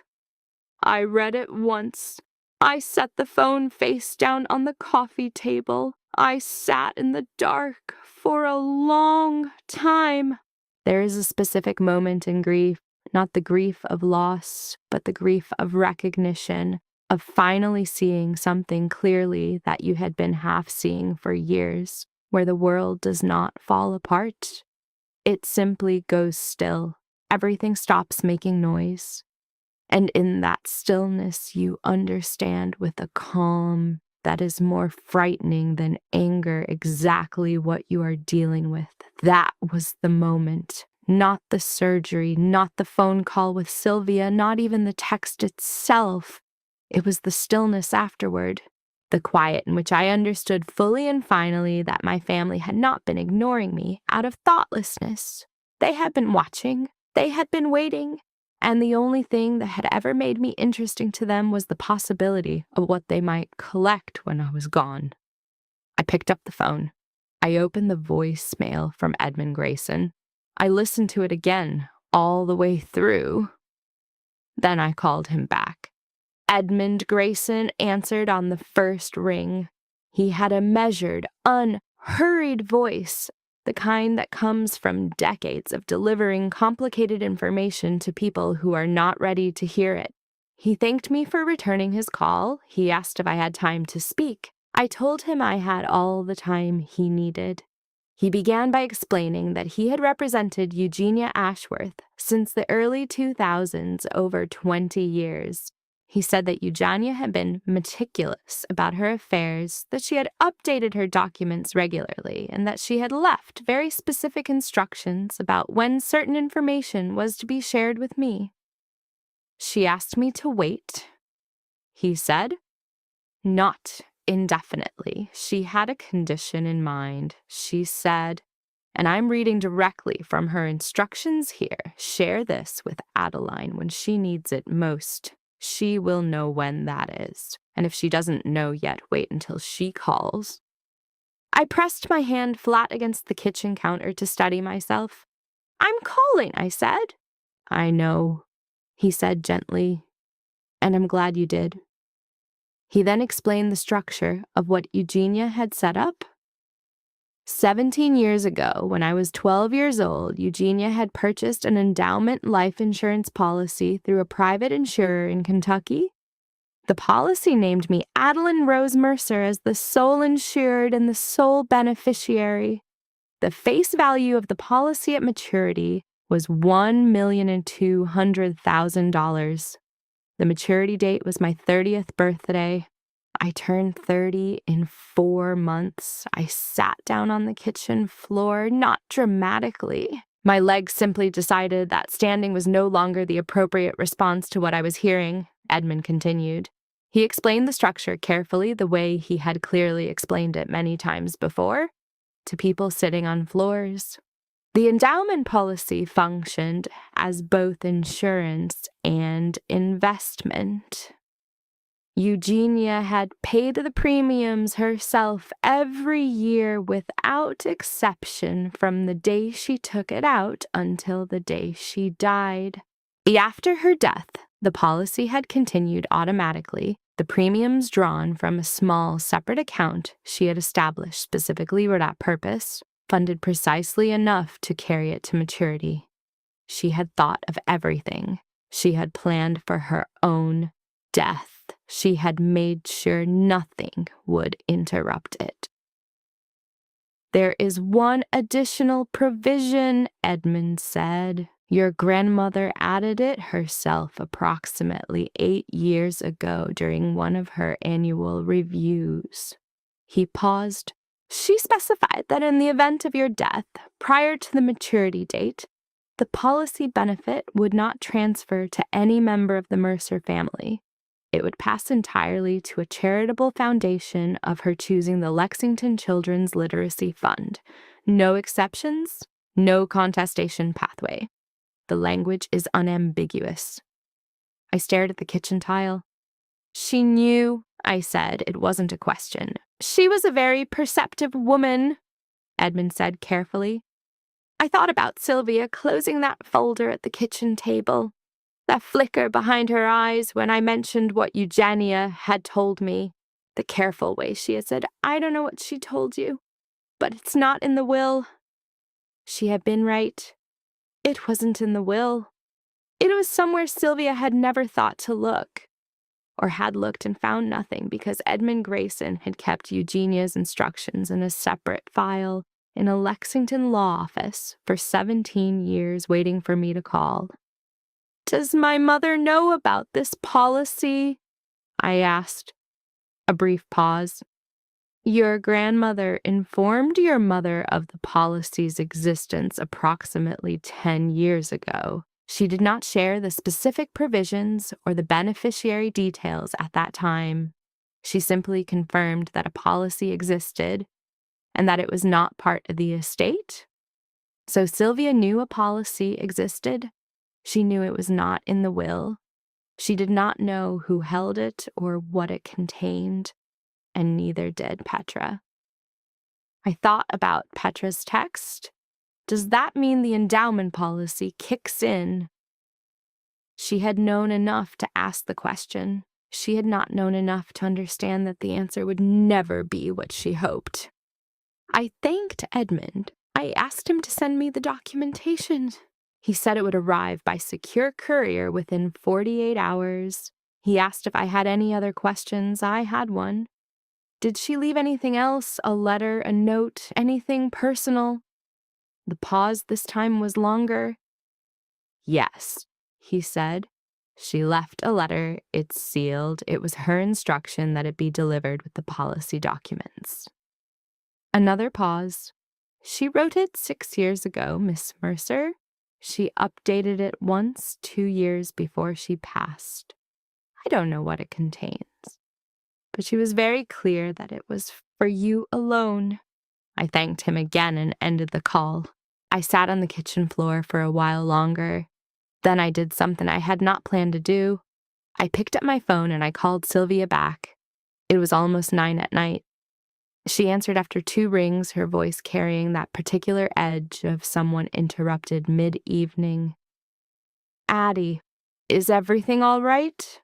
I read it once. I set the phone face down on the coffee table. I sat in the dark for a long time. There is a specific moment in grief, not the grief of loss, but the grief of recognition, of finally seeing something clearly that you had been half seeing for years, where the world does not fall apart. It simply goes still. Everything stops making noise. And in that stillness, you understand with a calm that is more frightening than anger exactly what you are dealing with. That was the moment. Not the surgery, not the phone call with Sylvia, not even the text itself. It was the stillness afterward, the quiet in which I understood fully and finally that my family had not been ignoring me out of thoughtlessness. They had been watching, they had been waiting, and the only thing that had ever made me interesting to them was the possibility of what they might collect when I was gone. I picked up the phone. I opened the voicemail from Edmund Grayson. I listened to it again, all the way through. Then I called him back. Edmund Grayson answered on the first ring. He had a measured, unhurried voice, the kind that comes from decades of delivering complicated information to people who are not ready to hear it. He thanked me for returning his call. He asked if I had time to speak. I told him I had all the time he needed. He began by explaining that he had represented Eugenia Ashworth since the early 2000s, over 20 years. He said that Eugenia had been meticulous about her affairs, that she had updated her documents regularly, and that she had left very specific instructions about when certain information was to be shared with me. She asked me to wait, he said, not indefinitely. She had a condition in mind. She said, and I'm reading directly from her instructions here, share this with Adeline when she needs it most. She will know when that is. And if she doesn't know yet, wait until she calls. I pressed my hand flat against the kitchen counter to steady myself. I'm calling, I said. I know, he said gently, and I'm glad you did. He then explained the structure of what Eugenia had set up. 17 years ago, when I was 12 years old, Eugenia had purchased an endowment life insurance policy through a private insurer in Kentucky. The policy named me Adeline Rose Mercer as the sole insured and the sole beneficiary. The face value of the policy at maturity was $1,200,000. The maturity date was my 30th birthday. I turned 30 in 4 months. I sat down on the kitchen floor, not dramatically. My legs simply decided that standing was no longer the appropriate response to what I was hearing, Edmund continued. He explained the structure carefully, the way he had clearly explained it many times before, to people sitting on floors. The endowment policy functioned as both insurance and investment. Eugenia had paid the premiums herself every year without exception from the day she took it out until the day she died. After her death, the policy had continued automatically, the premiums drawn from a small separate account she had established specifically for that purpose, funded precisely enough to carry it to maturity. She had thought of everything. She had planned for her own death. She had made sure nothing would interrupt it. There is one additional provision, Edmund said. Your grandmother added it herself approximately 8 years ago during one of her annual reviews. He paused. She specified that in the event of your death, prior to the maturity date, the policy benefit would not transfer to any member of the Mercer family. It would pass entirely to a charitable foundation of her choosing the Lexington Children's Literacy Fund. No exceptions, no contestation pathway. The language is unambiguous. I stared at the kitchen tile. She knew, I said. It wasn't a question. She was a very perceptive woman, Edmund said carefully. I thought about Sylvia closing that folder at the kitchen table. That flicker behind her eyes when I mentioned what Eugenia had told me. The careful way she had said, I don't know what she told you, but it's not in the will. She had been right. It wasn't in the will. It was somewhere Sylvia had never thought to look, or had looked and found nothing because Edmund Grayson had kept Eugenia's instructions in a separate file in a Lexington law office for 17 years waiting for me to call. Does my mother know about this policy? I asked. A brief pause. Your grandmother informed your mother of the policy's existence approximately 10 years ago. She did not share the specific provisions or the beneficiary details at that time. She simply confirmed that a policy existed and that it was not part of the estate. So Sylvia knew a policy existed. She knew it was not in the will. She did not know who held it or what it contained, and neither did Petra. I thought about Petra's text. Does that mean the endowment policy kicks in? She had known enough to ask the question. She had not known enough to understand that the answer would never be what she hoped. I thanked Edmund. I asked him to send me the documentation. He said it would arrive by secure courier within 48 hours. He asked if I had any other questions. I had one. Did she leave anything else? A letter, a note, anything personal? The pause this time was longer. Yes, he said. She left a letter. It's sealed. It was her instruction that it be delivered with the policy documents. Another pause. She wrote it 6 years ago, Miss Mercer. She updated it once 2 years before she passed. I don't know what it contains, but she was very clear that it was for you alone. I thanked him again and ended the call. I sat on the kitchen floor for a while longer. Then I did something I had not planned to do. I picked up my phone and I called Sylvia back. It was almost 9 at night. She answered after 2 rings, her voice carrying that particular edge of someone interrupted mid-evening. Addie, is everything all right?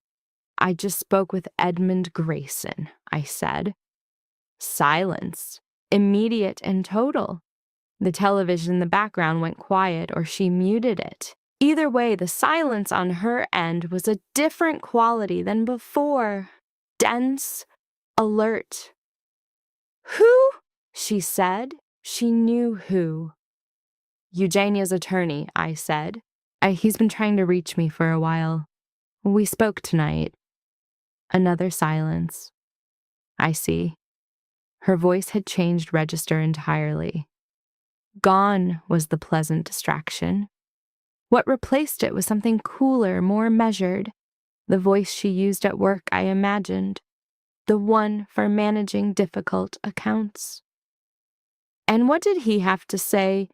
I just spoke with Edmund Grayson, I said. Silence. Immediate and total. The television in the background went quiet, or she muted it. Either way, the silence on her end was a different quality than before. Dense, alert. Who? She said. She knew who. Eugenia's attorney, I said. He's been trying to reach me for a while. We spoke tonight. Another silence. I see. Her voice had changed register entirely. Gone was the pleasant distraction. What replaced it was something cooler, more measured. The voice she used at work, I imagined. The one for managing difficult accounts. And what did he have to say?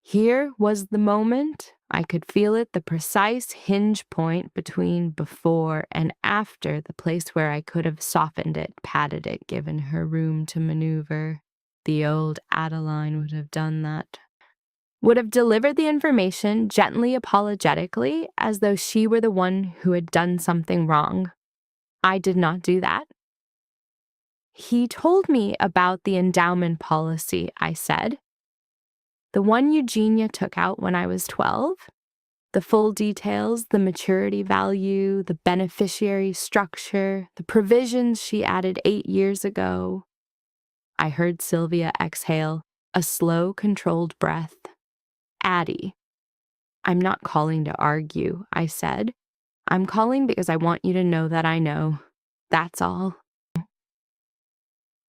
Here was the moment. I could feel it, the precise hinge point between before and after, the place where I could have softened it, patted it, given her room to maneuver. The old Adeline would have done that. Would have delivered the information gently, apologetically, as though she were the one who had done something wrong. I did not do that. He told me about the endowment policy, I said. The one Eugenia took out when I was 12? The full details, the maturity value, the beneficiary structure, the provisions she added 8 years ago. I heard Sylvia exhale, a slow, controlled breath. Addie. I'm not calling to argue, I said. I'm calling because I want you to know that I know. That's all.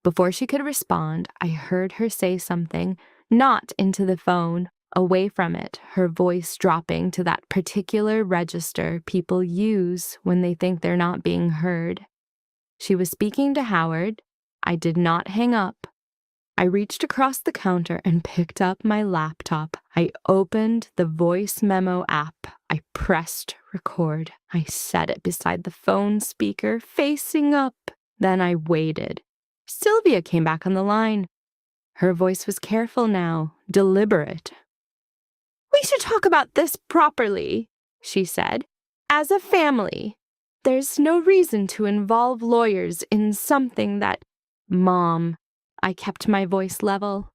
Before she could respond, I heard her say something, not into the phone, away from it, her voice dropping to that particular register people use when they think they're not being heard. She was speaking to Howard. I did not hang up. I reached across the counter and picked up my laptop. I opened the voice memo app. I pressed record. I set it beside the phone speaker, facing up. Then I waited. Sylvia came back on the line. Her voice was careful now, deliberate. We should talk about this properly, she said. As a family. There's no reason to involve lawyers in something that... Mom, I kept my voice level.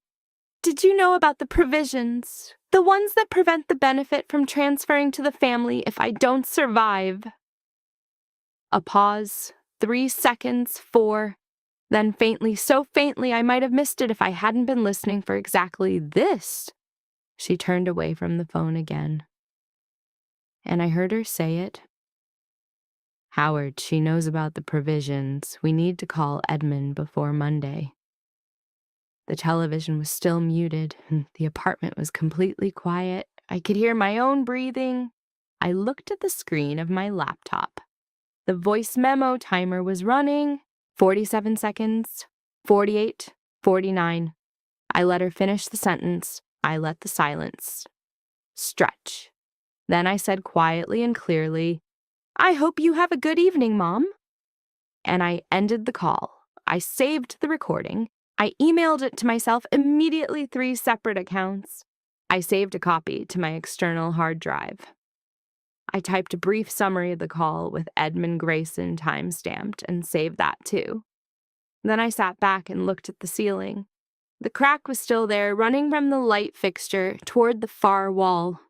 Did you know about the provisions? The ones that prevent the benefit from transferring to the family if I don't survive? A pause, 3 seconds, 4... Then faintly, so faintly I might have missed it if I hadn't been listening for exactly this. She turned away from the phone again. And I heard her say it. Howard, she knows about the provisions. We need to call Edmund before Monday. The television was still muted, and the apartment was completely quiet. I could hear my own breathing. I looked at the screen of my laptop. The voice memo timer was running. 47 seconds, 48, 49. I let her finish the sentence. I let the silence stretch. Then I said quietly and clearly, I hope you have a good evening, Mom. And I ended the call. I saved the recording. I emailed it to myself immediately, 3 separate accounts. I saved a copy to my external hard drive. I typed a brief summary of the call with Edmund Grayson time-stamped and saved that too. Then I sat back and looked at the ceiling. The crack was still there, running from the light fixture toward the far wall.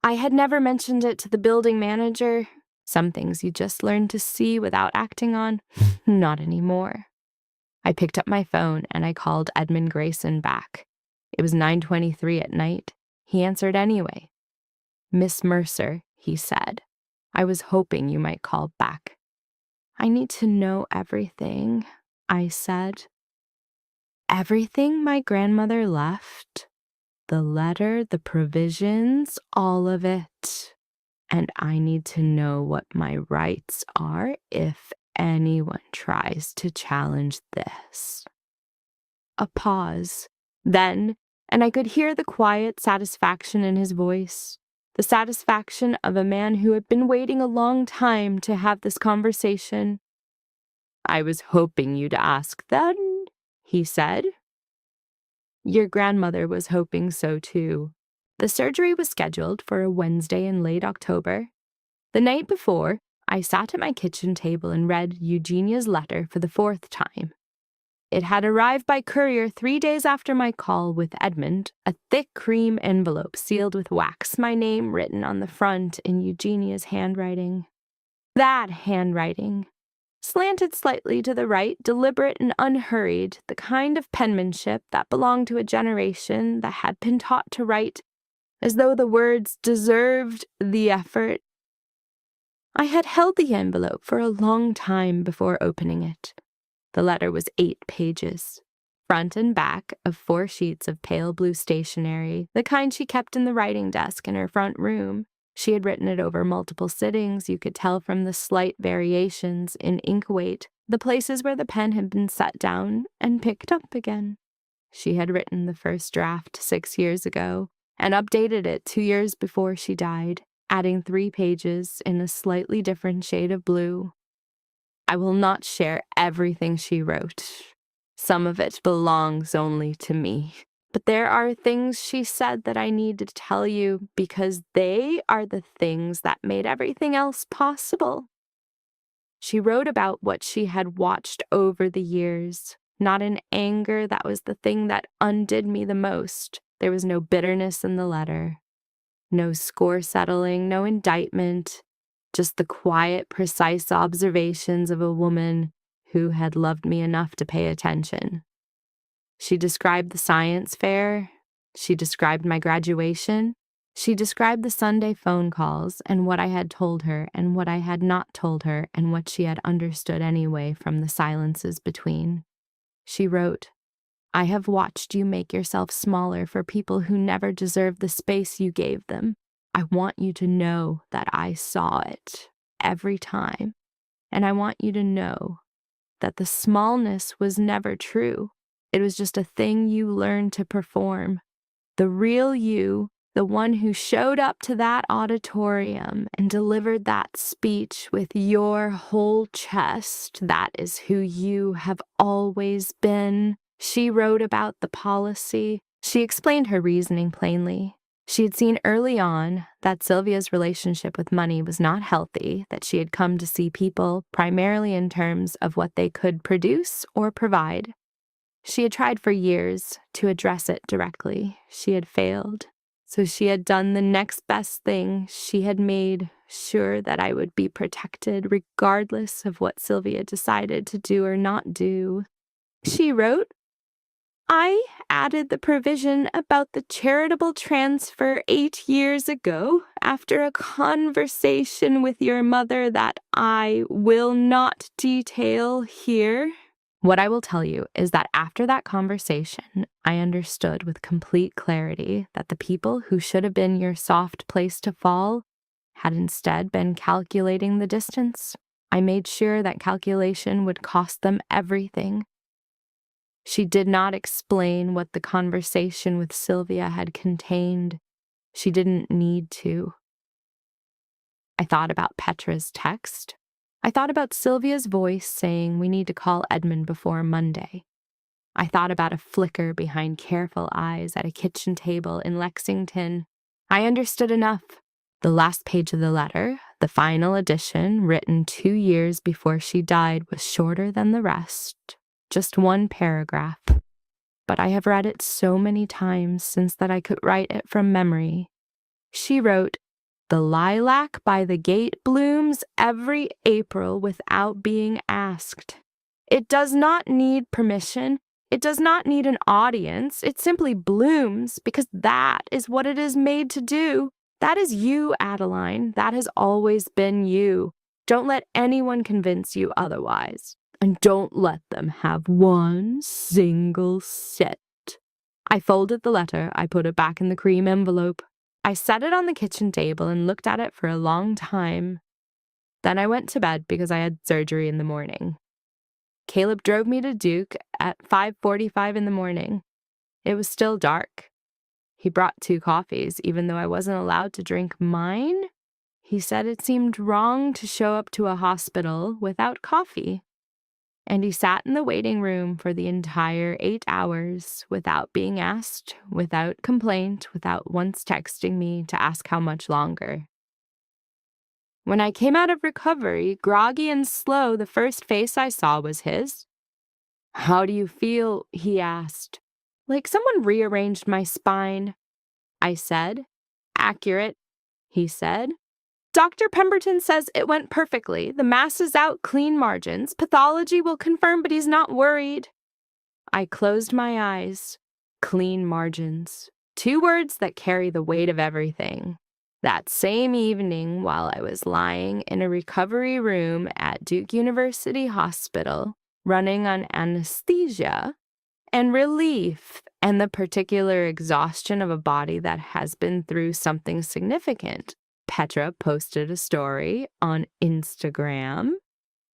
I had never mentioned it to the building manager. Some things you just learn to see without acting on. Not anymore. I picked up my phone and I called Edmund Grayson back. It was 9:23 at night. He answered anyway. Miss Mercer, he said. I was hoping you might call back. I need to know everything, I said. Everything my grandmother left? The letter, the provisions, all of it. And I need to know what my rights are if anyone tries to challenge this. A pause. Then, and I could hear the quiet satisfaction in his voice. The satisfaction of a man who had been waiting a long time to have this conversation. I was hoping you'd ask then, he said. Your grandmother was hoping so too. The surgery was scheduled for a Wednesday in late October. The night before, I sat at my kitchen table and read Eugenia's letter for the 4th time. It had arrived by courier 3 days after my call with Edmund, a thick cream envelope sealed with wax, my name written on the front in Eugenia's handwriting. That handwriting, slanted slightly to the right, deliberate and unhurried, the kind of penmanship that belonged to a generation that had been taught to write as though the words deserved the effort. I had held the envelope for a long time before opening it. The letter was 8 pages, front and back of 4 sheets of pale blue stationery, the kind she kept in the writing desk in her front room. She had written it over multiple sittings. You could tell from the slight variations in ink weight, the places where the pen had been set down and picked up again. She had written the first draft 6 years ago and updated it 2 years before she died, adding 3 pages in a slightly different shade of blue. I will not share everything she wrote. Some of it belongs only to me. But there are things she said that I need to tell you because they are the things that made everything else possible. She wrote about what she had watched over the years, not in anger. That was the thing that undid me the most. There was no bitterness in the letter, no score settling, no indictment, just the quiet, precise observations of a woman who had loved me enough to pay attention. She described the science fair. She described my graduation. She described the Sunday phone calls and what I had told her and what I had not told her and what she had understood anyway from the silences between. She wrote, I have watched you make yourself smaller for people who never deserved the space you gave them. I want you to know that I saw it every time. And I want you to know that the smallness was never true. It was just a thing you learned to perform. The real you, the one who showed up to that auditorium and delivered that speech with your whole chest, that is who you have always been. She wrote about the policy. She explained her reasoning plainly. She had seen early on that Sylvia's relationship with money was not healthy, that she had come to see people primarily in terms of what they could produce or provide. She had tried for years to address it directly. She had failed. So she had done the next best thing. She had made sure that I would be protected regardless of what Sylvia decided to do or not do. She wrote, I added the provision about the charitable transfer 8 years ago after a conversation with your mother that I will not detail here. What I will tell you is that after that conversation, I understood with complete clarity that the people who should have been your soft place to fall had instead been calculating the distance. I made sure that calculation would cost them everything. She did not explain what the conversation with Sylvia had contained. She didn't need to. I thought about Petra's text. I thought about Sylvia's voice saying we need to call Edmund before Monday. I thought about a flicker behind careful eyes at a kitchen table in Lexington. I understood enough. The last page of the letter, the final edition, written 2 years before she died, was shorter than the rest. Just 1 paragraph. But I have read it so many times since that I could write it from memory. She wrote, the lilac by the gate blooms every April without being asked. It does not need permission. It does not need an audience. It simply blooms because that is what it is made to do. That is you, Adeline. That has always been you. Don't let anyone convince you otherwise. And don't let them have one single cent. I folded the letter. I put it back in the cream envelope. I set it on the kitchen table and looked at it for a long time. Then I went to bed because I had surgery in the morning. Caleb drove me to Duke at 5:45 in the morning. It was still dark. He brought 2 coffees, even though I wasn't allowed to drink mine. He said it seemed wrong to show up to a hospital without coffee. And he sat in the waiting room for the entire 8 hours without being asked, without complaint, without once texting me to ask how much longer. When I came out of recovery, groggy and slow, the first face I saw was his. "How do you feel?" he asked. "Like someone rearranged my spine," I said. "Accurate," he said. "Dr. Pemberton says it went perfectly. The mass is out, clean margins. Pathology will confirm, but he's not worried." I closed my eyes. Clean margins. 2 words that carry the weight of everything. That same evening, while I was lying in a recovery room at Duke University Hospital, running on anesthesia and relief and the particular exhaustion of a body that has been through something significant, Petra posted a story on Instagram.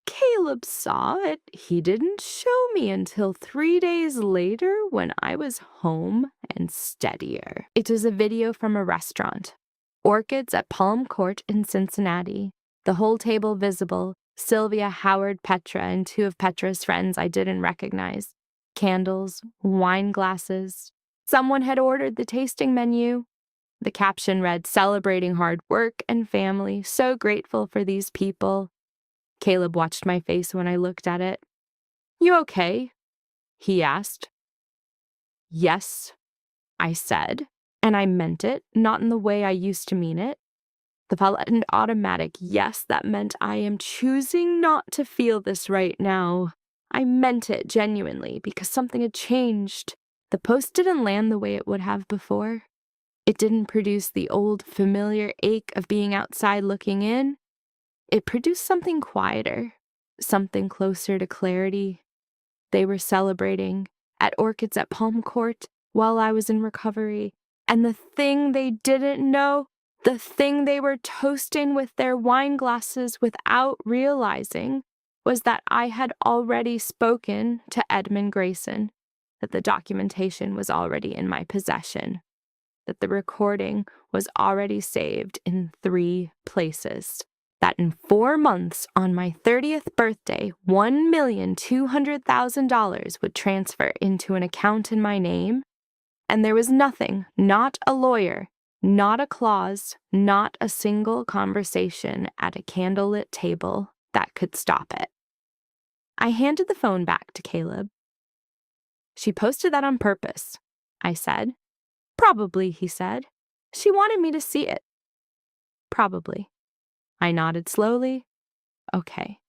Caleb saw it. He didn't show me until 3 days later when I was home and steadier. It was a video from a restaurant. Orchids at Palm Court in Cincinnati. The whole table visible. Sylvia, Howard, Petra, and 2 of Petra's friends I didn't recognize. Candles, wine glasses. Someone had ordered the tasting menu. The caption read, "Celebrating hard work and family. So grateful for these people." Caleb watched my face when I looked at it. "You okay?" he asked. "Yes," I said, and I meant it, not in the way I used to mean it. The followed an automatic yes that meant I am choosing not to feel this right now. I meant it genuinely because something had changed. The post didn't land the way it would have before. It didn't produce the old familiar ache of being outside looking in. It produced something quieter, something closer to clarity. They were celebrating at Orchids at Palm Court while I was in recovery, and the thing they didn't know, the thing they were toasting with their wine glasses without realizing, was that I had already spoken to Edmund Grayson, that the documentation was already in my possession, that the recording was already saved in 3 places. That in 4 months, on my 30th birthday, $1,200,000 would transfer into an account in my name, and there was nothing, not a lawyer, not a clause, not a single conversation at a candlelit table that could stop it. I handed the phone back to Caleb. "She posted that on purpose," I said. "Probably," he said. "She wanted me to see it." "Probably." I nodded slowly. "Okay."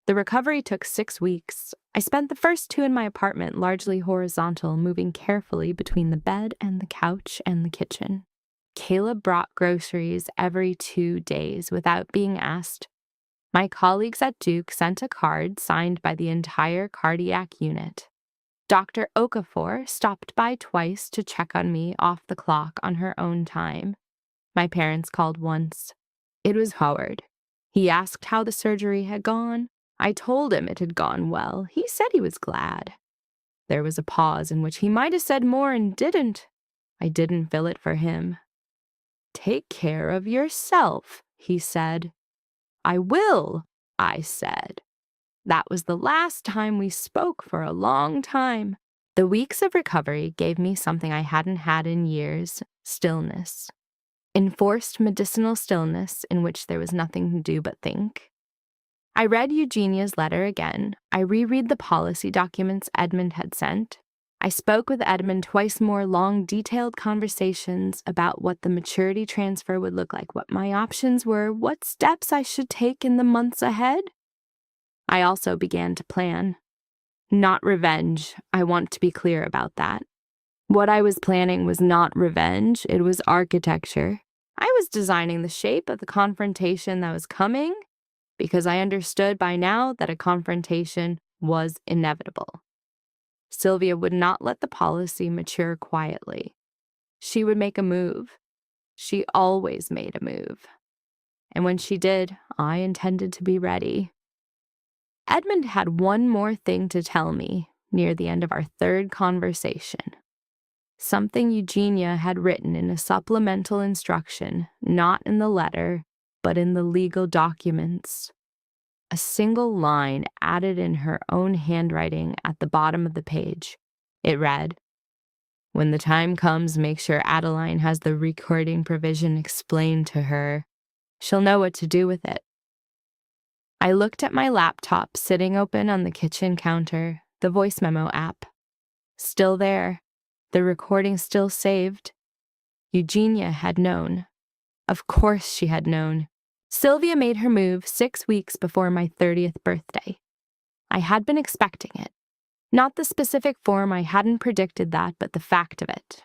The recovery took 6 weeks. I spent the first 2 in my apartment, largely horizontal, moving carefully between the bed and the couch and the kitchen. Caleb brought groceries every 2 days without being asked. My colleagues at Duke sent a card signed by the entire cardiac unit. Dr. Okafor stopped by twice to check on me off the clock on her own time. My parents called once. It was Howard. He asked how the surgery had gone. I told him it had gone well. He said he was glad. There was a pause in which he might have said more and didn't. I didn't fill it for him. "Take care of yourself," he said. "I will," I said. That was the last time we spoke for a long time. The weeks of recovery gave me something I hadn't had in years: stillness. Enforced medicinal stillness in which there was nothing to do but think. I read Eugenia's letter again. I reread the policy documents Edmund had sent. I spoke with Edmund twice more, long, detailed conversations about what the maturity transfer would look like, what my options were, what steps I should take in the months ahead. I also began to plan. Not revenge. I want to be clear about that. What I was planning was not revenge, it was architecture. I was designing the shape of the confrontation that was coming because I understood by now that a confrontation was inevitable. Sylvia would not let the policy mature quietly. She would make a move. She always made a move. And when she did, I intended to be ready. Edmund had one more thing to tell me near the end of our 3rd conversation. Something Eugenia had written in a supplemental instruction, not in the letter, but in the legal documents. a single line added in her own handwriting at the bottom of the page. It read, "When the time comes, make sure Adeline has the recording provision explained to her. She'll know what to do with it." I looked at my laptop sitting open on the kitchen counter, the voice memo app. Still there, the recording still saved. Eugenia had known. Of course she had known. Sylvia made her move 6 weeks before my 30th birthday. I had been expecting it. Not the specific form, I hadn't predicted that, but the fact of it.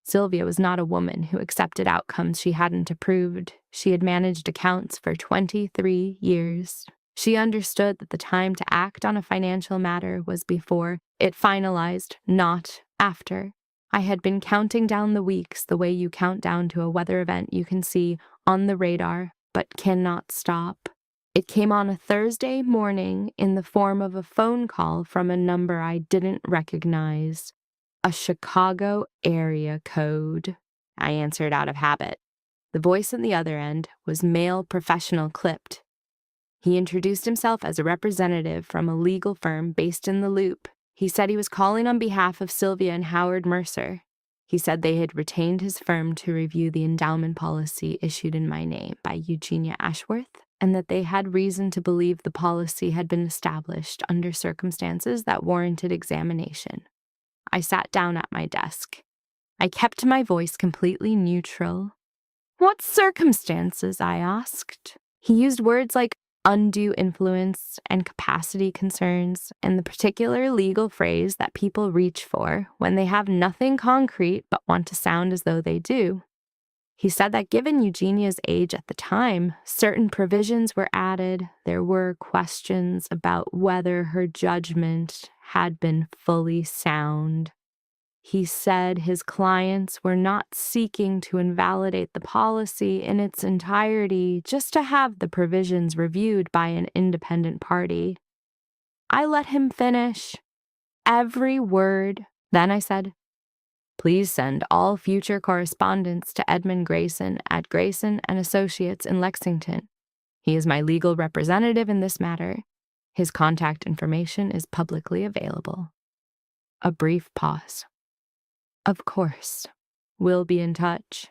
Sylvia was not a woman who accepted outcomes she hadn't approved. She had managed accounts for 23 years. She understood that the time to act on a financial matter was before it finalized, not after. I had been counting down the weeks the way you count down to a weather event you can see on the radar, but cannot stop. It came on a Thursday morning in the form of a phone call from a number I didn't recognize. A Chicago area code. I answered out of habit. The voice on the other end was male professional clipped. He introduced himself as a representative from a legal firm based in the Loop. He said he was calling on behalf of Sylvia and Howard Mercer. He said they had retained his firm to review the endowment policy issued in my name by Eugenia Ashworth, and that they had reason to believe the policy had been established under circumstances that warranted examination. I sat down at my desk. I kept my voice completely neutral. "What circumstances?" I asked. He used words like undue influence and capacity concerns, and the particular legal phrase that people reach for when they have nothing concrete but want to sound as though they do. He said that given Eugenia's age at the time, certain provisions were added. There were questions about whether her judgment had been fully sound. He said his clients were not seeking to invalidate the policy in its entirety, just to have the provisions reviewed by an independent party. I let him finish. Every word. Then I said, "Please send all future correspondence to Edmund Grayson at Grayson and Associates in Lexington. He is my legal representative in this matter. His contact information is publicly available." A brief pause. "Of course. We'll be in touch."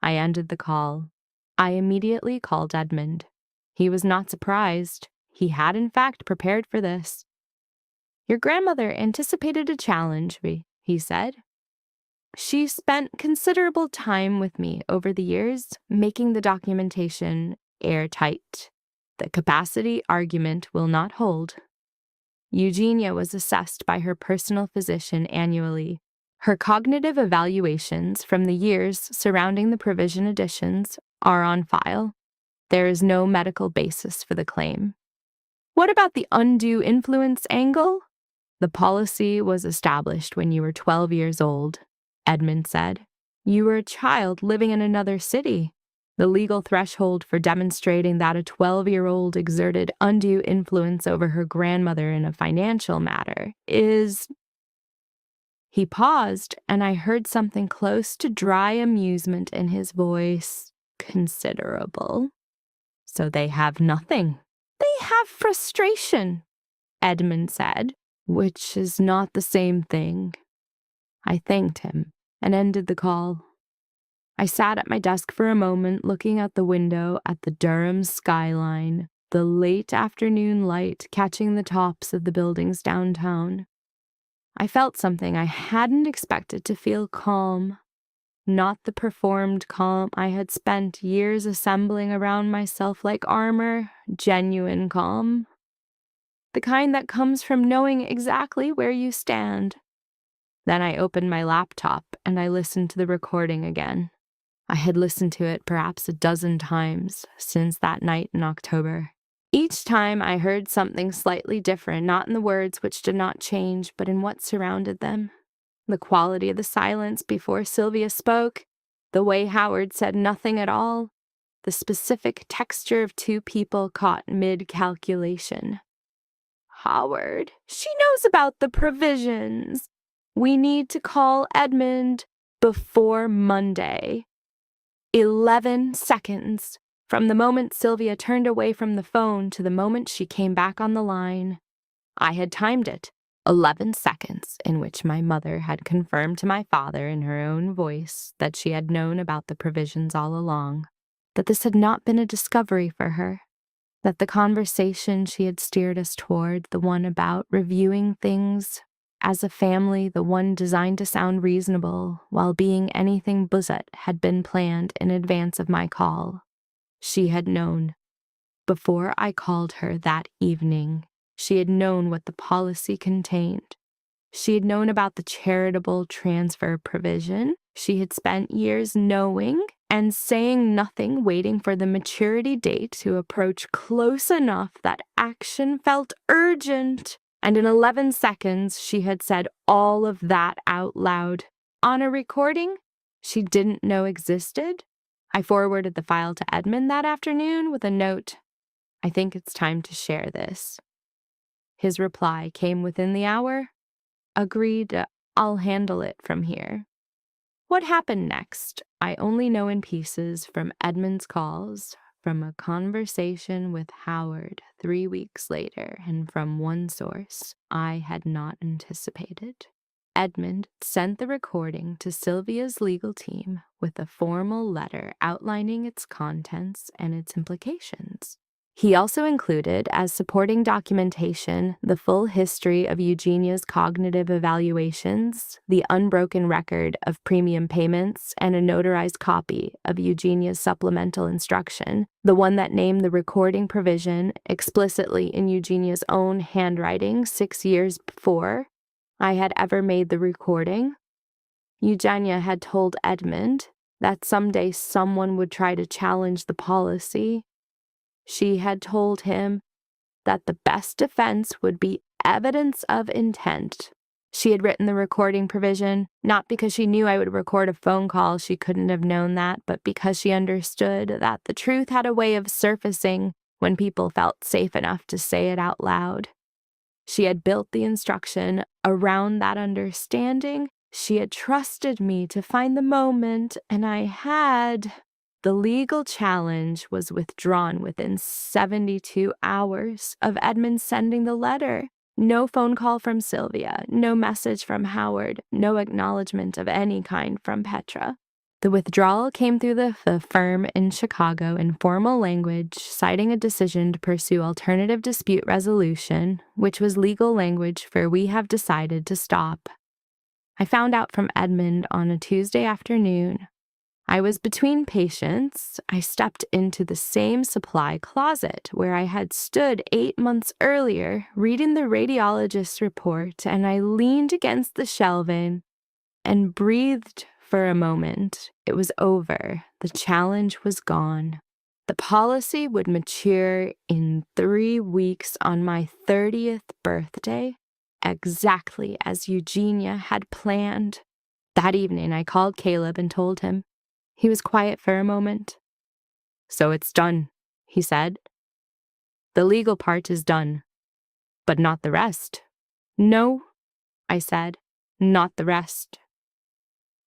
I ended the call. I immediately called Edmund. He was not surprised. He had in fact prepared for this. "Your grandmother anticipated a challenge," he said. "She spent considerable time with me over the years, making the documentation airtight. The capacity argument will not hold." Eugenia was assessed by her personal physician annually. Her cognitive evaluations from the years surrounding the provision additions are on file. There is no medical basis for the claim. "What about the undue influence angle?" "The policy was established when you were 12 years old," Edmund said. "You were a child living in another city. The legal threshold for demonstrating that a 12-year-old exerted undue influence over her grandmother in a financial matter is—" He paused, and I heard something close to dry amusement in his voice. "Considerable. So they have nothing." "They have frustration," Edmund said, "which is not the same thing." I thanked him and ended the call. I sat at my desk for a moment, looking out the window at the Durham skyline, the late afternoon light catching the tops of the buildings downtown. I felt something I hadn't expected to feel: calm. Not the performed calm I had spent years assembling around myself like armor, genuine calm. The kind that comes from knowing exactly where you stand. Then I opened my laptop and I listened to the recording again. I had listened to it perhaps a dozen times since that night in October. Each time I heard something slightly different, not in the words, which did not change, but in what surrounded them. The quality of the silence before Sylvia spoke, the way Howard said nothing at all, the specific texture of two people caught mid-calculation. "Howard, she knows about the provisions. We need to call Edmund before Monday. 11 seconds. From the moment Sylvia turned away from the phone to the moment she came back on the line, I had timed it. 11 seconds in which my mother had confirmed to my father in her own voice that she had known about the provisions all along, that this had not been a discovery for her, that the conversation she had steered us toward, the one about reviewing things as a family, the one designed to sound reasonable while being anything but, had been planned in advance of my call. She had known. Before I called her that evening, she had known what the policy contained. She had known about the charitable transfer provision. She had spent years knowing and saying nothing, waiting for the maturity date to approach close enough that action felt urgent. And in 11 seconds, she had said all of that out loud. On a recording she didn't know existed. I forwarded the file to Edmund that afternoon with a note, "I think it's time to share this." His reply came within the hour. "Agreed, I'll handle it from here." What happened next, I only know in pieces from Edmund's calls, from a conversation with Howard 3 weeks later, and from one source I had not anticipated. Edmund sent the recording to Sylvia's legal team with a formal letter outlining its contents and its implications. He also included, as supporting documentation, the full history of Eugenia's cognitive evaluations, the unbroken record of premium payments, and a notarized copy of Eugenia's supplemental instruction, the one that named the recording provision explicitly in Eugenia's own handwriting 6 years before I had ever made the recording. Eugenia had told Edmund that someday someone would try to challenge the policy. She had told him that the best defense would be evidence of intent. She had written the recording provision, not because she knew I would record a phone call, she couldn't have known that, but because she understood that the truth had a way of surfacing when people felt safe enough to say it out loud. She had built the instruction around that understanding. She had trusted me to find the moment, and I had. The legal challenge was withdrawn within 72 hours of Edmund sending the letter. No phone call from Sylvia, no message from Howard, no acknowledgement of any kind from Petra. The withdrawal came through the firm in Chicago in formal language, citing a decision to pursue alternative dispute resolution, which was legal language for "we have decided to stop." I found out from Edmund on a Tuesday afternoon. I was between patients. I stepped into the same supply closet where I had stood 8 months earlier reading the radiologist's report, and I leaned against the shelving and breathed for a moment. It was over. The challenge was gone. The policy would mature in 3 weeks on my 30th birthday, exactly as Eugenia had planned. That evening, I called Caleb and told him. He was quiet for a moment. "So it's done," he said. "The legal part is done, but not the rest." "No," I said, "not the rest."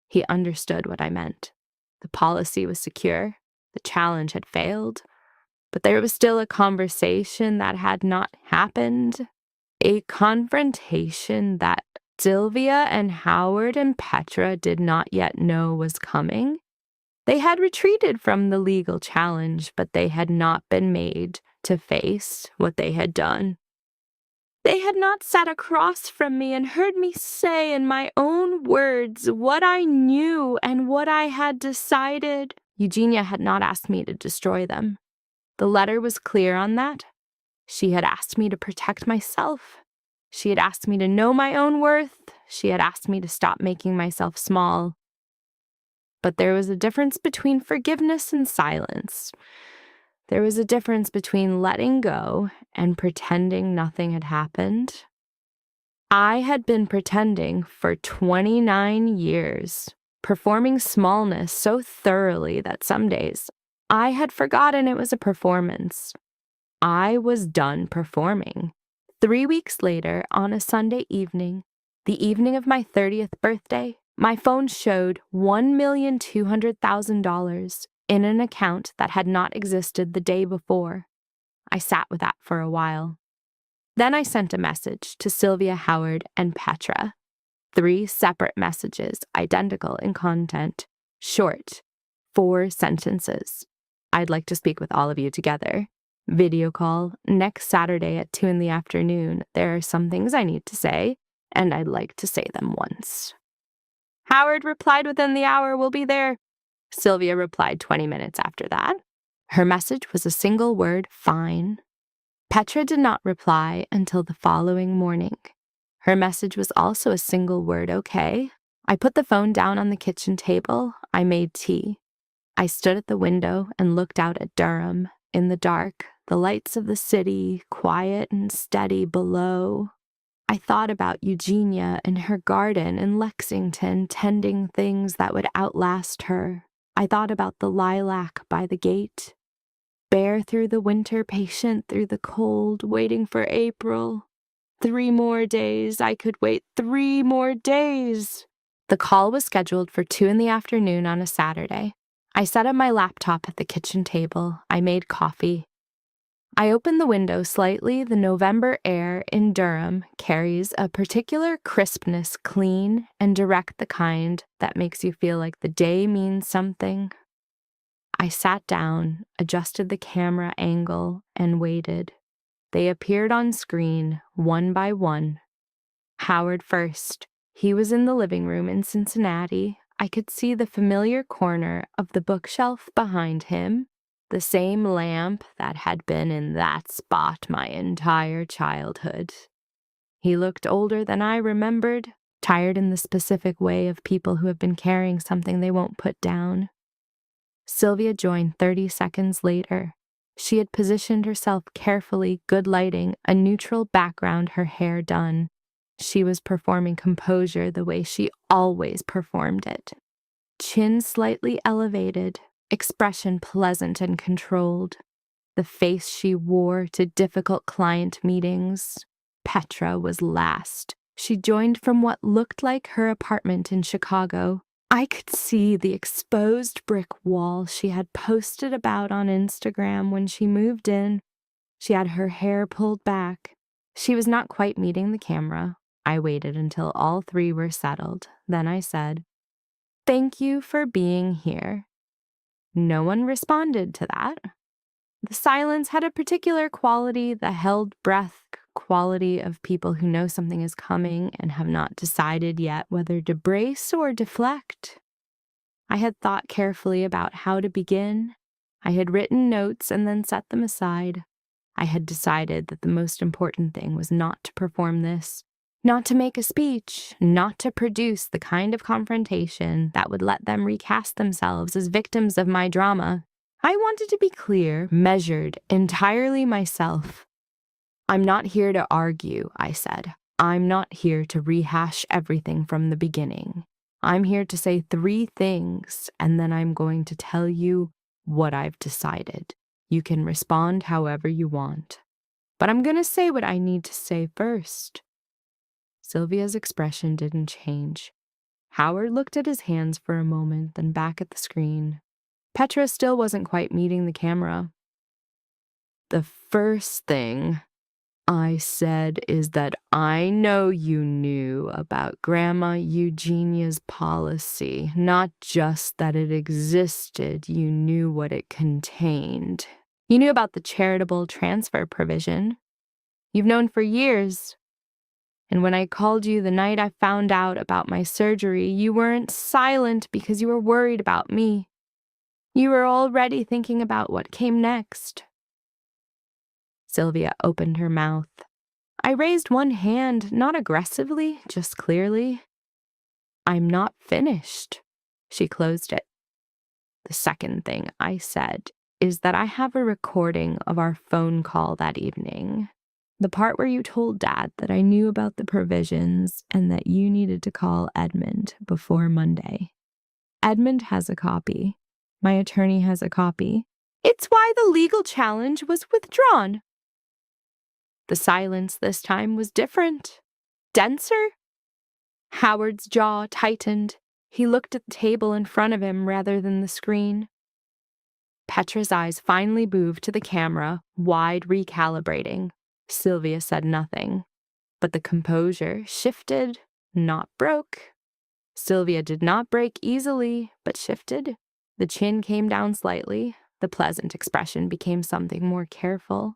He understood what I meant. The policy was secure. The challenge had failed. But there was still a conversation that had not happened. A confrontation that Sylvia and Howard and Petra did not yet know was coming. They had retreated from the legal challenge, but they had not been made to face what they had done. They had not sat across from me and heard me say in my own words what I knew and what I had decided. Eugenia had not asked me to destroy them. The letter was clear on that. She had asked me to protect myself. She had asked me to know my own worth. She had asked me to stop making myself small. But there was a difference between forgiveness and silence. There was a difference between letting go and pretending nothing had happened. I had been pretending for 29 years, performing smallness so thoroughly that some days I had forgotten it was a performance. I was done performing. 3 weeks later, on a Sunday evening, the evening of my 30th birthday, my phone showed $1,200,000 in an account that had not existed the day before. I sat with that for a while. Then I sent a message to Sylvia, Howard, and Petra. 3 separate messages, identical in content, short, 4 sentences. I'd like to speak with all of you together. Video call next Saturday at 2 in the afternoon. There are some things I need to say, and I'd like to say them once. Howard replied within the hour, we'll be there. Sylvia replied 20 minutes after that. Her message was a single word, fine. Petra did not reply until the following morning. Her message was also a single word, okay. I put the phone down on the kitchen table. I made tea. I stood at the window and looked out at Durham. In the dark, the lights of the city, quiet and steady below. I thought about Eugenia in her garden in Lexington, tending things that would outlast her. I thought about the lilac by the gate. Bear through the winter, patient through the cold, waiting for April. 3 more days. I could wait 3 more days. The call was scheduled for 2 in the afternoon on a Saturday. I set up my laptop at the kitchen table. I made coffee. I opened the window slightly. The November air in Durham carries a particular crispness, clean and direct, the kind that makes you feel like the day means something. I sat down, adjusted the camera angle, and waited. They appeared on screen, one by one. Howard first. He was in the living room in Cincinnati. I could see the familiar corner of the bookshelf behind him, the same lamp that had been in that spot my entire childhood. He looked older than I remembered, tired in the specific way of people who have been carrying something they won't put down. Sylvia joined 30 seconds later. She had positioned herself carefully, good lighting, a neutral background, her hair done. She was performing composure the way she always performed it. Chin slightly elevated, expression pleasant and controlled. The face she wore to difficult client meetings. Petra was last. She joined from what looked like her apartment in Chicago. I could see the exposed brick wall she had posted about on Instagram when she moved in. She had her hair pulled back. She was not quite meeting the camera. I waited until all 3 were settled. Then I said, "Thank you for being here." No one responded to that. The silence had a particular quality, the held breath quality of people who know something is coming and have not decided yet whether to brace or deflect. I had thought carefully about how to begin. I had written notes and then set them aside. I had decided that the most important thing was not to perform this, not to make a speech, not to produce the kind of confrontation that would let them recast themselves as victims of my drama. I wanted to be clear, measured, entirely myself. I'm not here to argue, I said. I'm not here to rehash everything from the beginning. I'm here to say 3 things, and then I'm going to tell you what I've decided. You can respond however you want. But I'm going to say what I need to say first. Sylvia's expression didn't change. Howard looked at his hands for a moment, then back at the screen. Petra still wasn't quite meeting the camera. The first thing I said is that I know you knew about Grandma Eugenia's policy, not just that it existed, you knew what it contained. You knew about the charitable transfer provision. You've known for years. And when I called you the night I found out about my surgery, you weren't silent because you were worried about me. You were already thinking about what came next. Sylvia opened her mouth. I raised one hand, not aggressively, just clearly. I'm not finished. She closed it. The second thing I said is that I have a recording of our phone call that evening. The part where you told Dad that I knew about the provisions and that you needed to call Edmund before Monday. Edmund has a copy. My attorney has a copy. It's why the legal challenge was withdrawn. The silence this time was different, denser. Howard's jaw tightened. He looked at the table in front of him rather than the screen. Petra's eyes finally moved to the camera, wide recalibrating. Sylvia said nothing, but the composure shifted, not broke. Sylvia did not break easily, but shifted. The chin came down slightly. The pleasant expression became something more careful.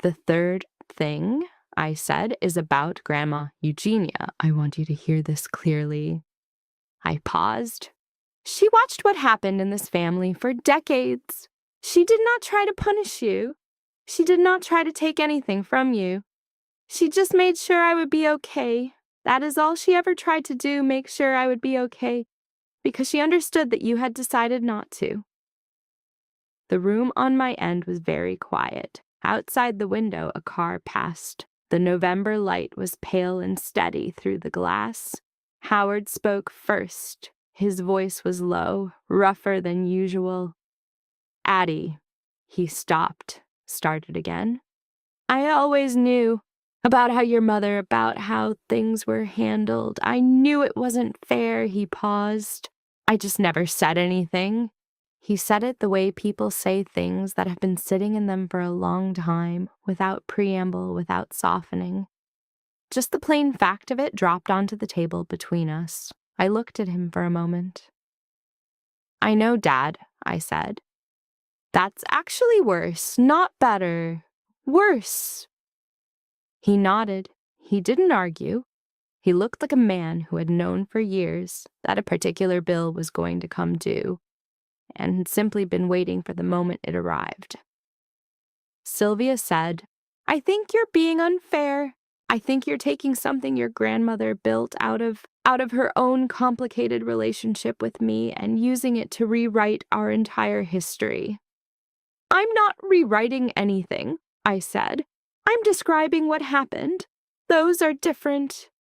The third thing, I said, is about Grandma Eugenia. I want you to hear this clearly. I paused. She watched what happened in this family for decades. She did not try to punish you. She did not try to take anything from you. She just made sure I would be okay. That is all she ever tried to do, make sure I would be okay, because she understood that you had decided not to. The room on my end was very quiet. Outside the window, a car passed. The November light was pale and steady through the glass. Howard spoke first. His voice was low, rougher than usual. Addie. He stopped, started again. I always knew about how things were handled. I knew it wasn't fair, he paused. I just never said anything. He said it the way people say things that have been sitting in them for a long time, without preamble, without softening. Just the plain fact of it dropped onto the table between us. I looked at him for a moment. I know, Dad, I said. That's actually worse, not better. Worse. He nodded. He didn't argue. He looked like a man who had known for years that a particular bill was going to come due, and had simply been waiting for the moment it arrived. Sylvia said, I think you're being unfair. I think you're taking something your grandmother built out of her own complicated relationship with me and using it to rewrite our entire history. I'm not rewriting anything, I said. I'm describing what happened. Those are different.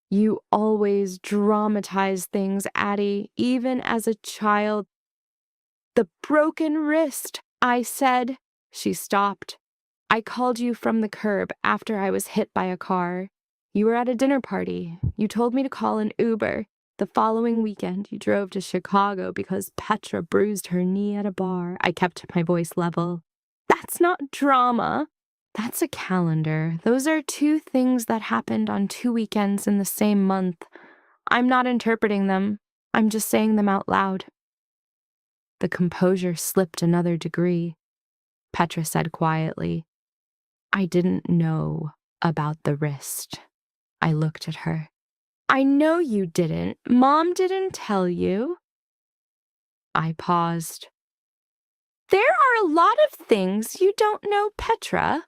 You always dramatize things, Addie, even as a child. The broken wrist, I said. She stopped. I called you from the curb after I was hit by a car. You were at a dinner party. You told me to call an Uber. The following weekend, you drove to Chicago because Petra bruised her knee at a bar. I kept my voice level. That's not drama. That's a calendar. Those are two things that happened on 2 weekends in the same month. I'm not interpreting them. I'm just saying them out loud. The composure slipped another degree. Petra said quietly, I didn't know about the wrist. I looked at her. I know you didn't. Mom didn't tell you. I paused. There are a lot of things you don't know, Petra.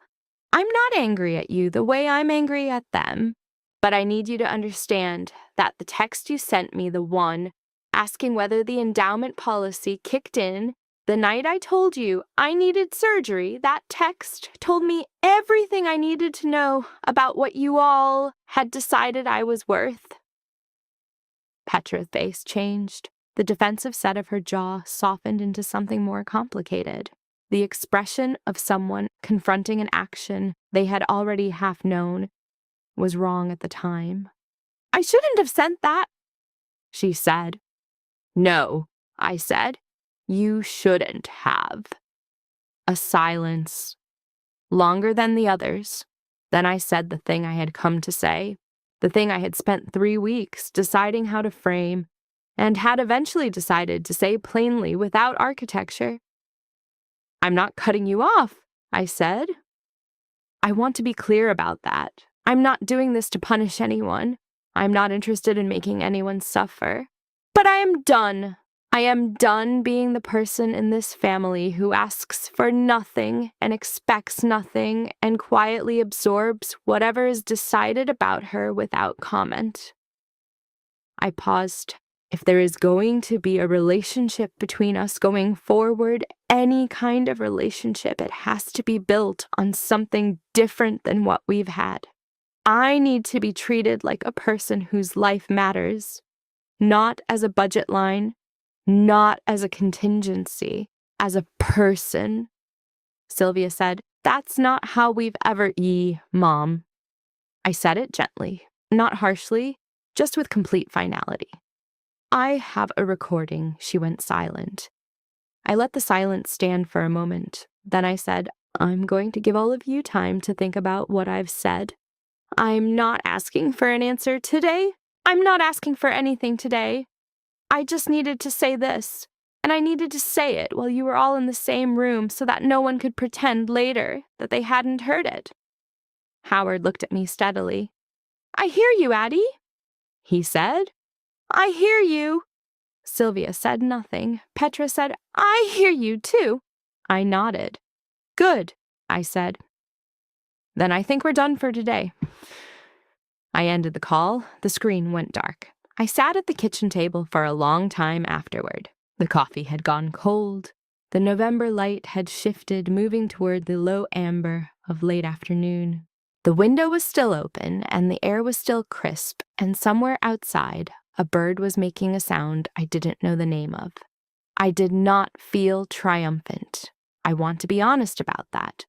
I'm not angry at you the way I'm angry at them, but I need you to understand that the text you sent me, the one asking whether the endowment policy kicked in, the night I told you I needed surgery, that text told me everything I needed to know about what you all had decided I was worth. Petra's face changed. The defensive set of her jaw softened into something more complicated. The expression of someone confronting an action they had already half known was wrong at the time. I shouldn't have sent that, she said. No, I said. You shouldn't have. A silence, longer than the others. Then I said the thing I had come to say, the thing I had spent 3 weeks deciding how to frame, and had eventually decided to say plainly without architecture. I'm not cutting you off, I said. I want to be clear about that. I'm not doing this to punish anyone. I'm not interested in making anyone suffer. But I am done. I am done being the person in this family who asks for nothing and expects nothing and quietly absorbs whatever is decided about her without comment. I paused. If there is going to be a relationship between us going forward, any kind of relationship, it has to be built on something different than what we've had. I need to be treated like a person whose life matters, not as a budget line, not as a contingency, as a person. Sylvia said, That's not how we've ever Mom. I said it gently, not harshly, just with complete finality. I have a recording. She went silent. I let the silence stand for a moment. Then I said, I'm going to give all of you time to think about what I've said. I'm not asking for an answer today. I'm not asking for anything today. I just needed to say this, and I needed to say it while you were all in the same room so that no one could pretend later that they hadn't heard it. Howard looked at me steadily. I hear you, Addie, he said. I hear you. Sylvia said nothing. Petra said, I hear you, too. I nodded. Good, I said. Then I think we're done for today. I ended the call. The screen went dark. I sat at the kitchen table for a long time afterward. The coffee had gone cold. The November light had shifted, moving toward the low amber of late afternoon. The window was still open, and the air was still crisp, and somewhere outside, a bird was making a sound I didn't know the name of. I did not feel triumphant. I want to be honest about that.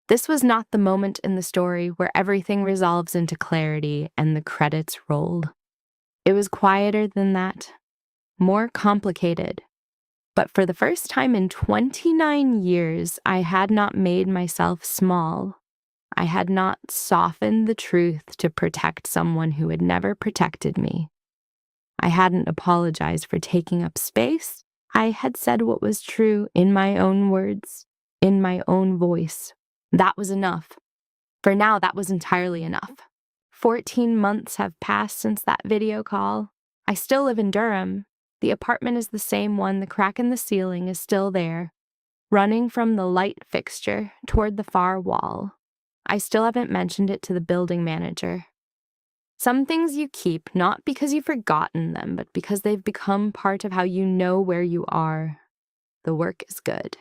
This was not the moment in the story where everything resolves into clarity and the credits roll. It was quieter than that, more complicated. But for the first time in 29 years, I had not made myself small. I had not softened the truth to protect someone who had never protected me. I hadn't apologized for taking up space. I had said what was true in my own words, in my own voice. That was enough. For now, that was entirely enough. 14 months have passed since that video call. I still live in Durham. The apartment is the same one. The crack in the ceiling is still there, running from the light fixture toward the far wall. I still haven't mentioned it to the building manager. Some things you keep not because you've forgotten them, but because they've become part of how you know where you are. The work is good.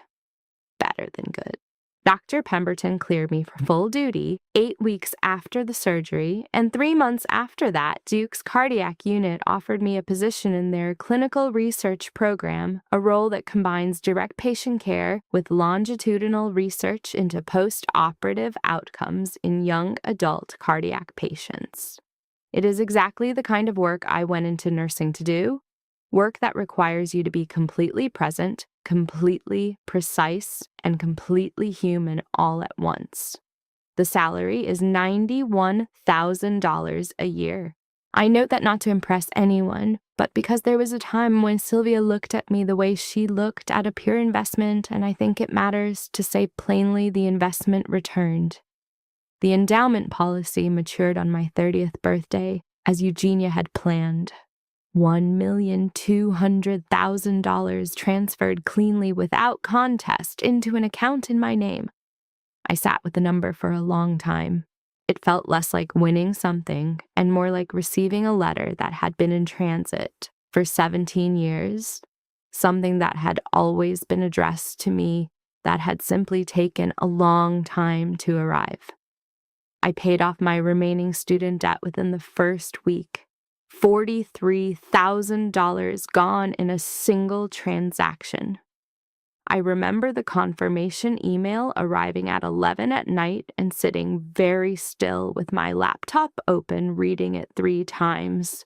Better than good. Dr. Pemberton cleared me for full duty 8 weeks after the surgery, and 3 months after that, Duke's cardiac unit offered me a position in their clinical research program, a role that combines direct patient care with longitudinal research into post-operative outcomes in young adult cardiac patients. It is exactly the kind of work I went into nursing to do, work that requires you to be completely present, completely precise, and completely human all at once. The salary is $91,000 a year. I note that not to impress anyone, but because there was a time when Sylvia looked at me the way she looked at a pure investment, and I think it matters to say plainly the investment returned. The endowment policy matured on my 30th birthday, as Eugenia had planned. $1,200,000 transferred cleanly without contest into an account in my name. I sat with the number for a long time. It felt less like winning something and more like receiving a letter that had been in transit for 17 years, something that had always been addressed to me that had simply taken a long time to arrive. I paid off my remaining student debt within the first week. $43,000 gone in a single transaction. I remember the confirmation email arriving at 11 at night and sitting very still with my laptop open, reading it 3 times.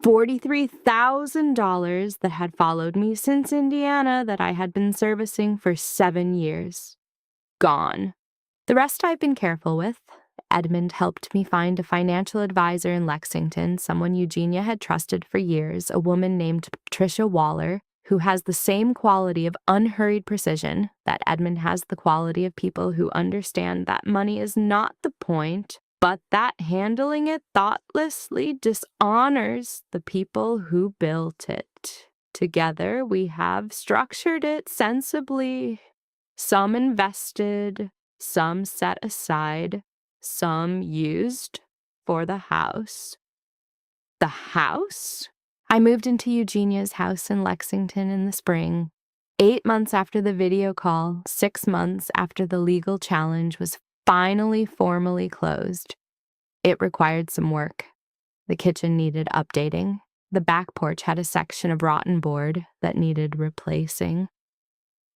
$43,000 that had followed me since Indiana, that I had been servicing for 7 years. Gone. The rest I've been careful with. Edmund helped me find a financial advisor in Lexington, someone Eugenia had trusted for years, a woman named Patricia Waller, who has the same quality of unhurried precision that Edmund has the quality of people who understand that money is not the point, but that handling it thoughtlessly dishonors the people who built it. Together, we have structured it sensibly. Some invested, some set aside, some used for the house. The house? I moved into Eugenia's house in Lexington in the spring. 8 months after the video call, 6 months after the legal challenge was finally formally closed. It required some work. The kitchen needed updating. The back porch had a section of rotten board that needed replacing.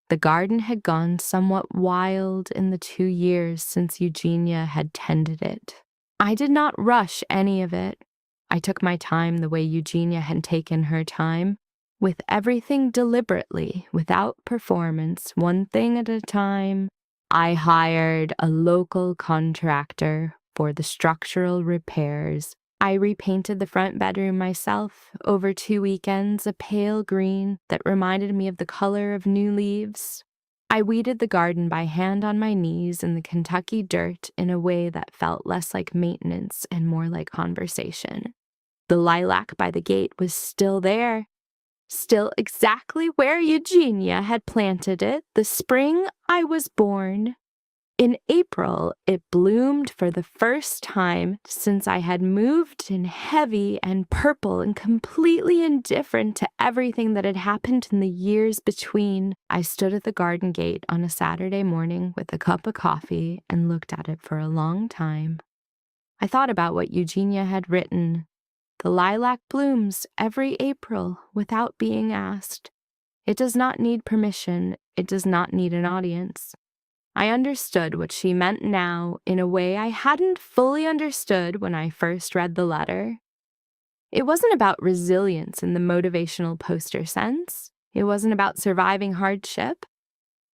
The garden had gone somewhat wild in the 2 years since Eugenia had tended it. I did not rush any of it. I took my time the way Eugenia had taken her time. with everything deliberately, without performance, one thing at a time. I hired a local contractor for the structural repairs. I repainted the front bedroom myself over 2 weekends, a pale green that reminded me of the color of new leaves. I weeded the garden by hand on my knees in the Kentucky dirt in a way that felt less like maintenance and more like conversation. The lilac by the gate was still there, still exactly where Eugenia had planted it the spring I was born. In April, it bloomed for the first time since I had moved in, heavy and purple and completely indifferent to everything that had happened in the years between. I stood at the garden gate on a Saturday morning with a cup of coffee and looked at it for a long time. I thought about what Eugenia had written. The lilac blooms every April without being asked. It does not need permission. It does not need an audience. I understood what she meant now in a way I hadn't fully understood when I first read the letter. It wasn't about resilience in the motivational poster sense. It wasn't about surviving hardship.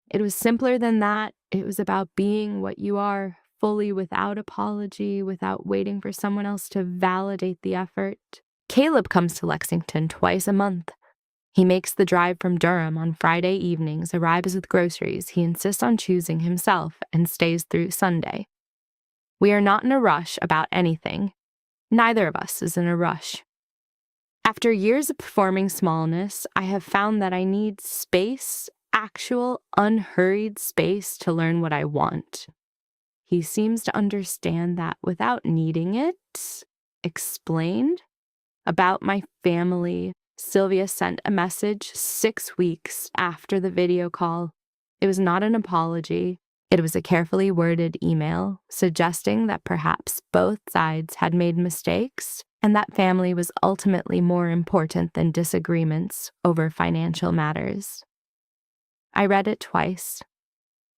It was simpler than that. It was about being what you are, fully, without apology, without waiting for someone else to validate the effort. Caleb comes to Lexington twice a month. He makes the drive from Durham on Friday evenings, arrives with groceries he insists on choosing himself, and stays through Sunday. We are not in a rush about anything. Neither of us is in a rush. After years of performing smallness, I have found that I need space, actual, unhurried space to learn what I want. He seems to understand that without needing it explained. About my family, Sylvia sent a message 6 weeks after the video call. It was not an apology. It was a carefully worded email suggesting that perhaps both sides had made mistakes and that family was ultimately more important than disagreements over financial matters. I read it twice.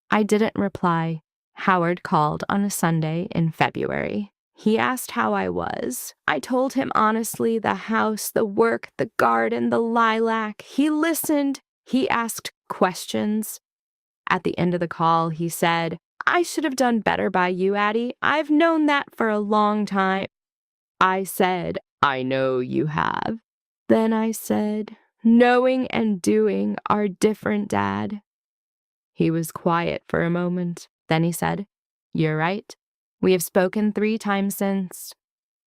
I didn't reply. Howard called on a Sunday in February. He asked how I was. I told him honestly, the house, the work, the garden, the lilac. He listened. He asked questions. At the end of the call, he said, "I should have done better by you, Addie. I've known that for a long time." I said, "I know you have." Then I said, "Knowing and doing are different, Dad." He was quiet for a moment. Then he said, "You're right. We have spoken 3 times since.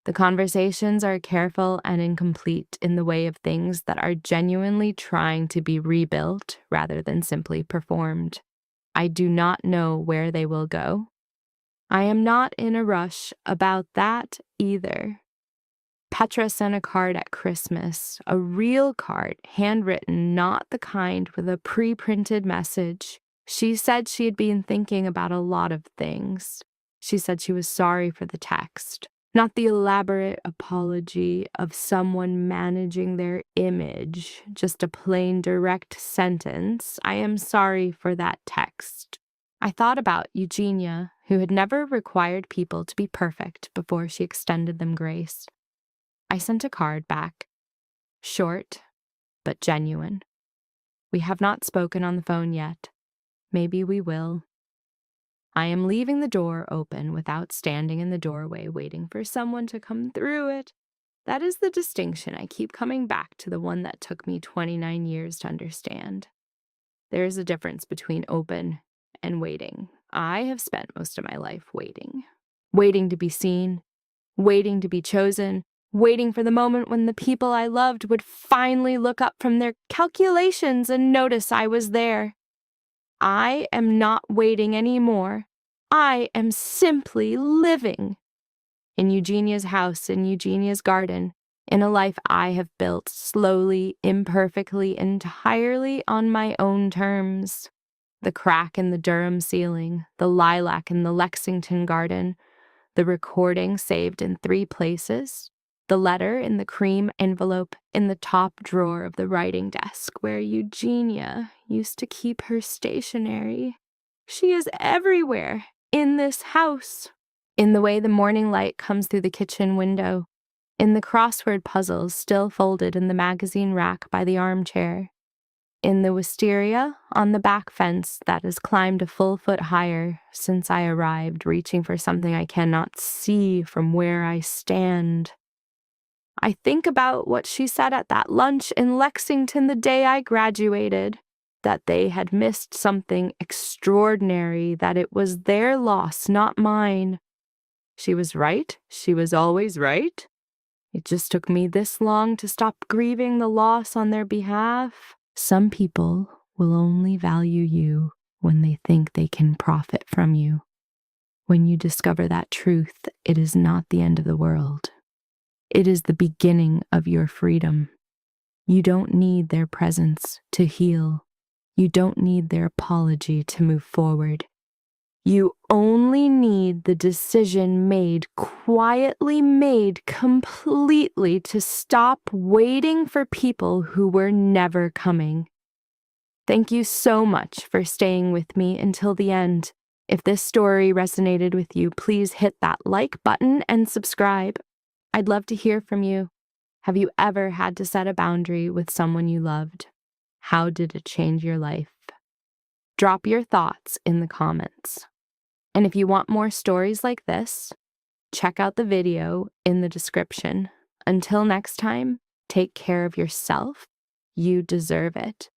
The conversations are careful and incomplete in the way of things that are genuinely trying to be rebuilt rather than simply performed. I do not know where they will go. I am not in a rush about that either." Petra sent a card at Christmas, a real card, handwritten, not the kind with a pre-printed message. She said she had been thinking about a lot of things. She said she was sorry for the text, not the elaborate apology of someone managing their image, just a plain, direct sentence. "I am sorry for that text." I thought about Eugenia, who had never required people to be perfect before she extended them grace. I sent a card back, short but genuine. "We have not spoken on the phone yet. Maybe we will. I am leaving the door open without standing in the doorway waiting for someone to come through it." That is the distinction. I keep coming back to the one that took me 29 years to understand. There is a difference between open and waiting. I have spent most of my life waiting. Waiting to be seen, waiting to be chosen, waiting for the moment when the people I loved would finally look up from their calculations and notice I was there. I am not waiting anymore. I am simply living. In Eugenia's house, in Eugenia's garden, in a life I have built slowly, imperfectly, entirely on my own terms. The crack in the Durham ceiling, the lilac in the Lexington garden, the recording saved in 3 places, the letter in the cream envelope in the top drawer of the writing desk where Eugenia used to keep her stationery. She is everywhere in this house. In the way the morning light comes through the kitchen window, in the crossword puzzles still folded in the magazine rack by the armchair, in the wisteria on the back fence that has climbed a full foot higher since I arrived, reaching for something I cannot see from where I stand. I think about what she said at that lunch in Lexington the day I graduated, that they had missed something extraordinary, that it was their loss, not mine. She was right. She was always right. It just took me this long to stop grieving the loss on their behalf. Some people will only value you when they think they can profit from you. When you discover that truth, it is not the end of the world. It is the beginning of your freedom. You don't need their presence to heal. You don't need their apology to move forward. You only need the decision made, quietly made, completely, to stop waiting for people who were never coming. Thank you so much for staying with me until the end. If this story resonated with you, please hit that like button and subscribe. I'd love to hear from you. Have you ever had to set a boundary with someone you loved? How did it change your life? Drop your thoughts in the comments. And if you want more stories like this, check out the video in the description. Until next time, take care of yourself. You deserve it.